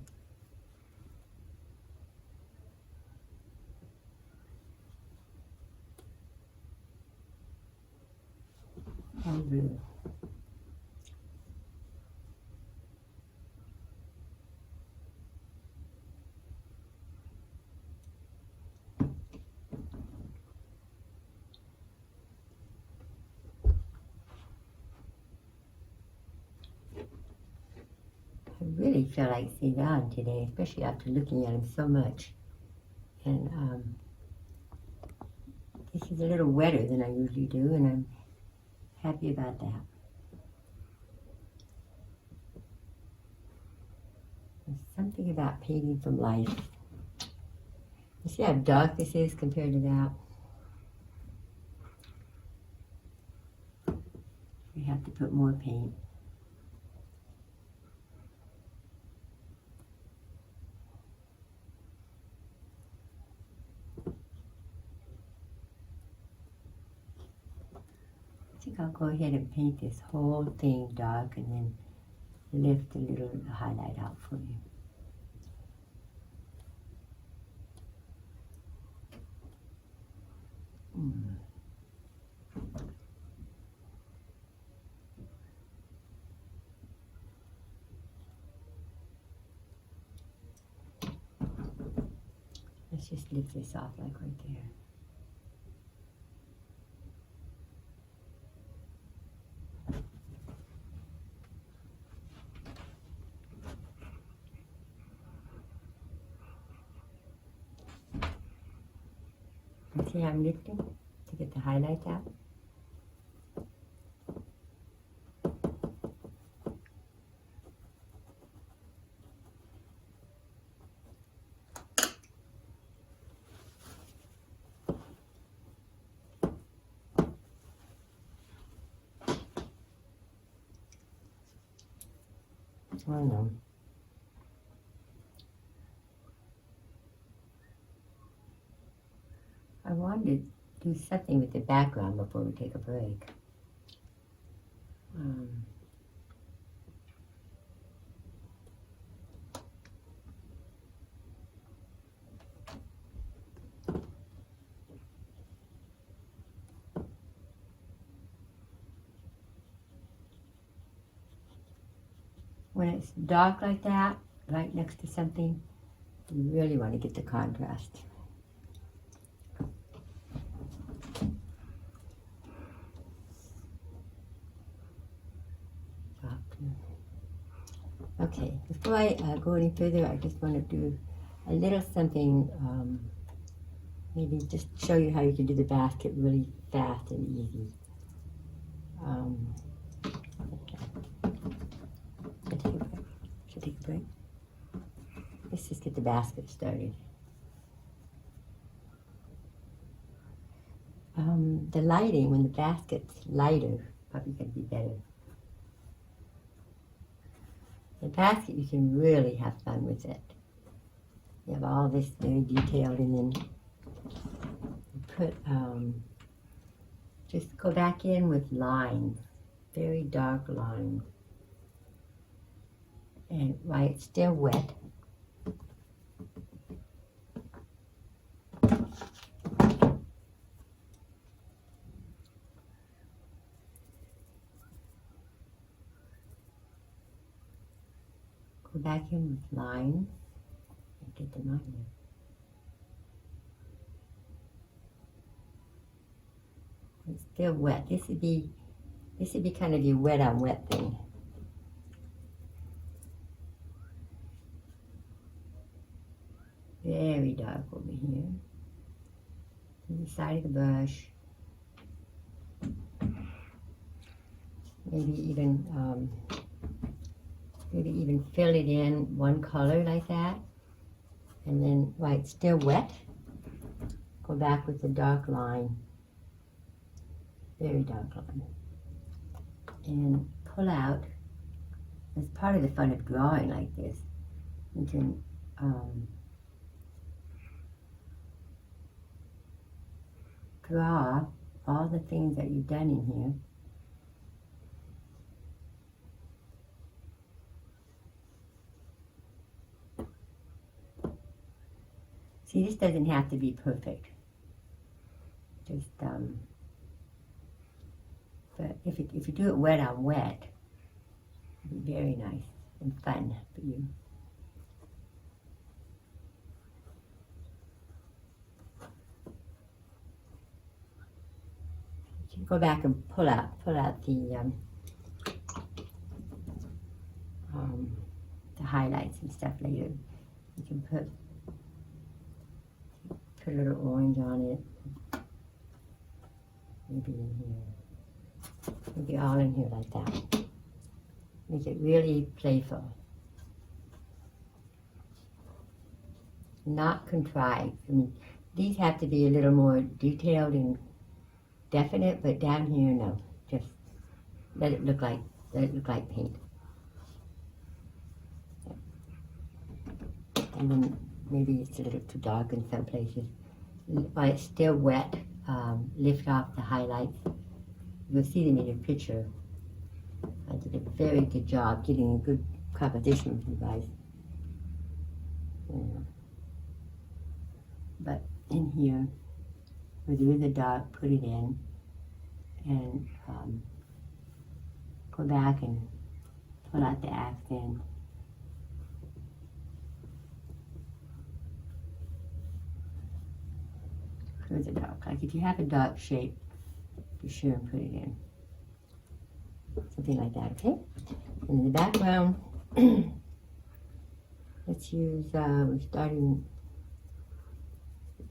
And blue. I really feel like Cezzane today, especially after looking at him so much. And this is a little wetter than I usually do, and I'm happy about that. There's something about painting from life. You see how dark this is compared to that? put more paint. I think I'll go ahead and paint this whole thing dark and then lift a little highlight out for you. Let's just lift this off like right there. And see how I'm lifting to get the highlights out? Oh no. I wanted to do something with the background before we take a break. When it's dark like that, right next to something, you really want to get the contrast. Okay, before I go any further, I just want to do a little something, maybe just show you how you can do the basket really fast and easy. Should I take a break? Let's just get the basket started. The lighting, when the basket's lighter, probably going to be better. The basket, you can really have fun with it. You have all this very detailed, and then you put, just go back in with lines, very dark lines. And while it's still wet, go back in with lines and get them on there. It's still wet. This would be kind of your wet on wet thing. Very dark over here. To the side of the brush. Maybe even fill it in one color like that. And then while it's still wet, go back with the dark line. Very dark line. And pull out, as part of the fun of drawing like this, you can draw all the things that you've done in here. See, this doesn't have to be perfect. Just, but if you do it wet on wet, it'll be very nice and fun for you. You can go back and pull out the highlights and stuff later. You can put a little orange on it. Maybe in here. Maybe all in here like that. Make it really playful. Not contrived. I mean, these have to be a little more detailed and definite, but down here, no. Just let it look like paint. And then maybe it's a little too dark in some places. While it's still wet, lift off the highlights. You'll see them in your picture. I did a very good job getting a good composition with you guys. Yeah. But in here, where there is a dark, put it in, and go back and pull out the accent. Where's the dark? Like if you have a dark shape, be sure and put it in. Something like that, okay? And in the background, let's use, we're starting,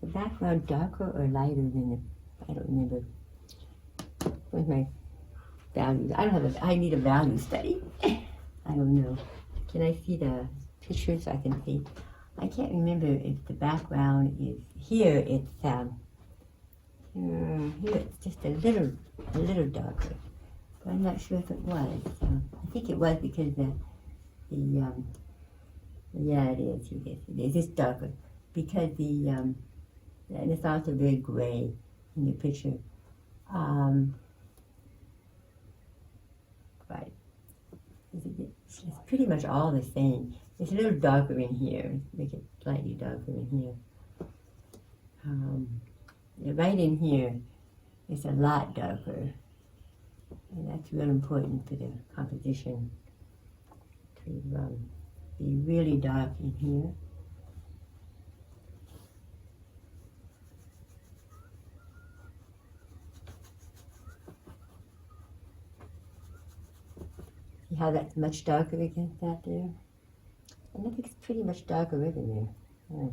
the background darker or lighter than the, I don't remember. Where's my values? I don't have a, I need a value study. I don't know. Can I see the picture so I can see? I can't remember if the background is, here it's, here it's just a little darker. But I'm not sure if it was. I think it was because yeah, it is. It is. It's darker because and it's also very gray in the picture. Right. It's pretty much all the same. It's a little darker in here. Make it slightly darker in here. Yeah, right in here, it's a lot darker. And that's real important for the composition to be really dark in here. See how that's much darker against that there? And I think it's pretty much darker everywhere. Yeah.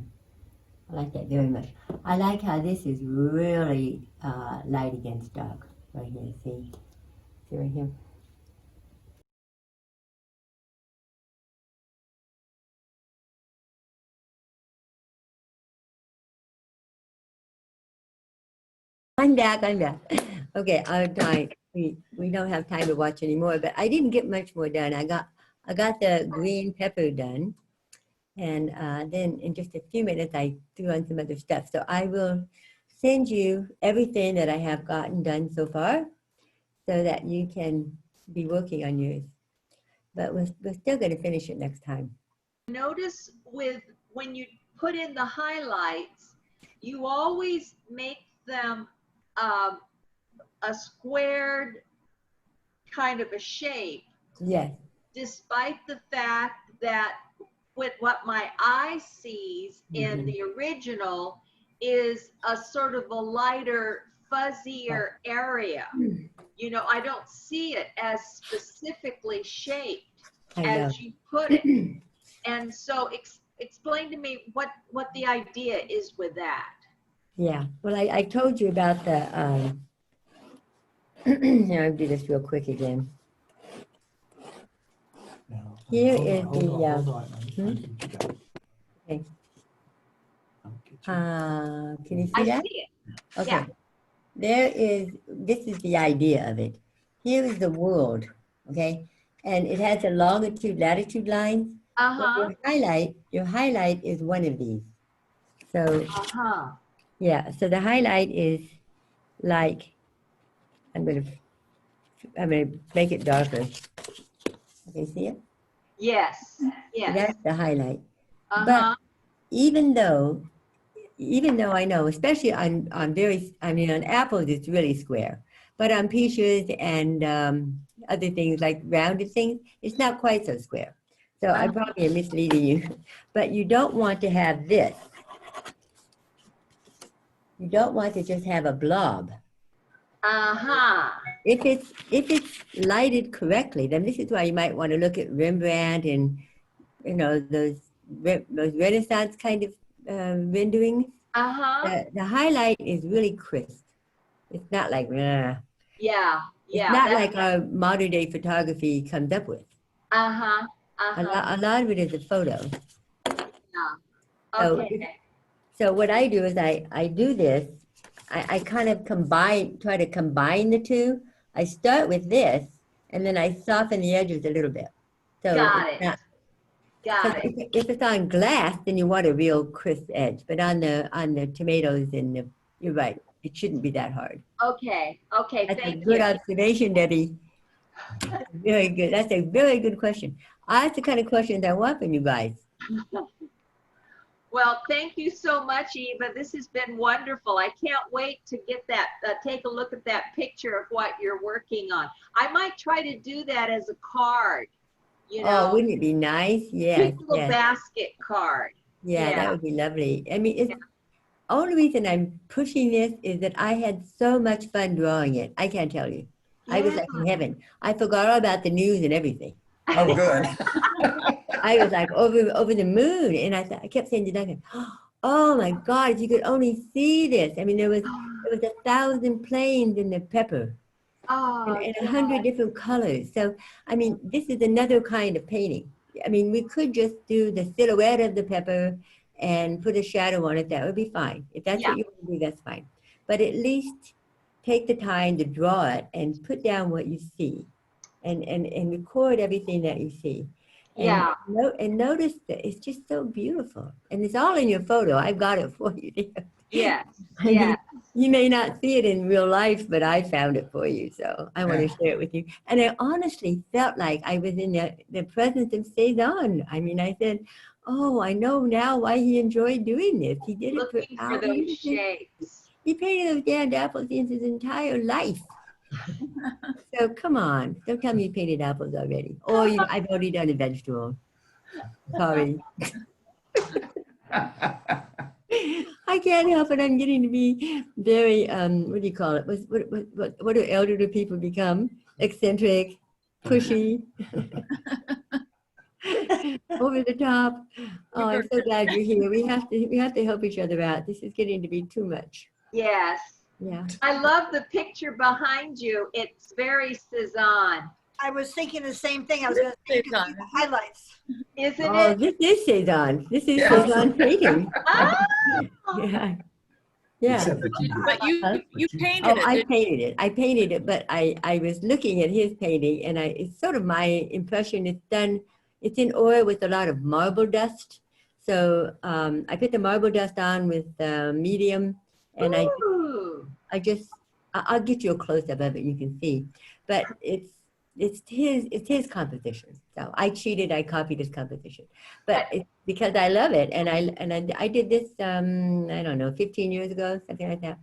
I like that very much. I like how this is really light against dark right here, see? See right here? I'm back. Okay, our time. We don't have time to watch anymore, but I didn't get much more done. I got the green pepper done. And then in just a few minutes, I threw on some other stuff. So I will send you everything that I have gotten done so far so that you can be working on yours. But we're still going to finish it next time. Notice when you put in the highlights, you always make them a squared kind of a shape. Yes. Despite the fact that with what my eye sees in the original is a sort of a lighter, fuzzier area. You know, I don't see it as specifically shaped as you put it. And so explain to me what the idea is with that. Yeah, well, I told you about the, here, I'll do this real quick again. Now, Here hold is on, hold the, on, hold on. I see what you got. Okay. I'll get you. Can you see I that? see it. Okay. Yeah. This is the idea of it. Here is the world, okay? And it has a longitude, latitude lines. Uh-huh. Your highlight is one of these. So, Uh-huh. yeah, so the highlight is like, I'm gonna make it darker. Okay, see it? Yes. So Yes. that's the highlight. Uh-huh. But even though I know, especially on apples, it's really square. But on peaches and other things like rounded things, it's not quite so square. So I probably am misleading you. But you don't want to have this. You don't want to just have a blob. Uh-huh. If it's lighted correctly, then this is why you might want to look at Rembrandt and those Renaissance kind of renderings. Uh-huh. The highlight is really crisp. It's not like Yeah. it's not like our modern day photography comes up with. Uh-huh. A lot of it is a photo. Yeah. Okay. So what I do is I do this. I kind of try to combine the two. I start with this, and then I soften the edges a little bit. So Got it's it. not, Got 'cause it. if it's on glass, then you want a real crisp edge. But on the tomatoes you're right, it shouldn't be that hard. Okay. Okay. That's a Thank good you. observation, Debbie. Very good. That's a very good question. That's the kind of questions I want from you guys. Well, thank you so much, Eva. This has been wonderful. I can't wait to get that, take a look at that picture of what you're working on. I might try to do that as a card, you Oh, know, wouldn't it be nice? Yes, cute little yes. basket card. Yeah, that Yeah. would be lovely. I mean, it's only reason I'm pushing this is that I had so much fun drawing it. I can't tell you. I was Yeah. like in heaven. I forgot all about the news and everything. Oh, good. I was like over the moon, and I kept saying to Duncan, "Oh my God, if you could only see this!" I mean, there was 1,000 planes in the pepper, Oh, and yeah. 100 different colors. So, I mean, this is another kind of painting. I mean, we could just do the silhouette of the pepper and put a shadow on it. That would be fine. If that's Yeah. what you want to do, that's fine. But at least take the time to draw it and put down what you see, and record everything that you see. Yeah. And notice that it's just so beautiful. And it's all in your photo. I've got it for you there. Yes. I mean, Yeah. you may not see it in real life, but I found it for you. So I want to share it with you. And I honestly felt like I was in the presence of Cezzane. I mean, I said, oh, I know now why he enjoyed doing this. He did it for Looking for hours. those shapes. He painted those damned apples in his entire life. So come on, don't tell me you painted apples already. Or I've already done a vegetable. Sorry. I can't help it. I'm getting to be very, what do you call it? What do elderly people become? Eccentric, pushy, over the top. Oh, I'm so glad you're here. We have to help each other out. This is getting to be too much. Yes. Yeah. I love the picture behind you. It's very Cezzane. I was thinking the same thing. I was going to say, you can see the highlights. Isn't Oh, it? this is Cezzane. This is Yeah. Cezzane painting. Ah! Yeah. Yeah. Except the keyboard. But you Huh? painted Oh, it. I didn't painted it. I painted it, but I was looking at his painting, and it's sort of my impression. It's in oil with a lot of marble dust. So I put the marble dust on with medium, and Ooh. I'll get you a close up of it. You can see, but it's his composition. So I cheated. I copied his composition, but it's because I love it, and I did this I don't know 15 years ago, something like that.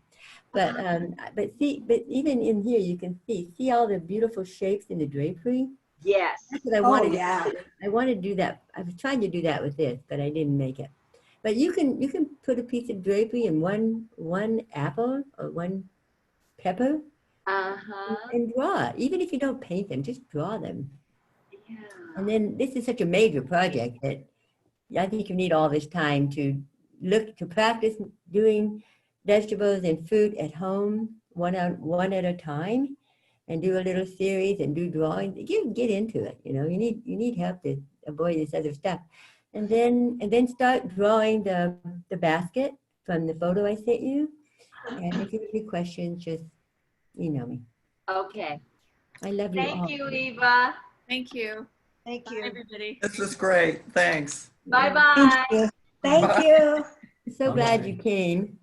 But even in here you can see all the beautiful shapes in the drapery. Yes. That's what I Oh, wanted. yeah. I wanted to do that. I was trying to do that with this, but I didn't make it. But you can put a piece of drapery in one apple or one pepper Uh-huh. and draw. Even if you don't paint them, just draw them. Yeah. And then this is such a major project that I think you need all this time to practice doing vegetables and fruit at home, one at a time, and do a little series and do drawings. Get into it. You know, you need help to avoid this other stuff. And then start drawing the basket from the photo I sent you. And if you have any questions, just email me. Okay. I love you all. Thank you, Eva. Thank you. Thank Bye, you. everybody. This was great. Thanks. Bye-bye. Thank you. So glad you came.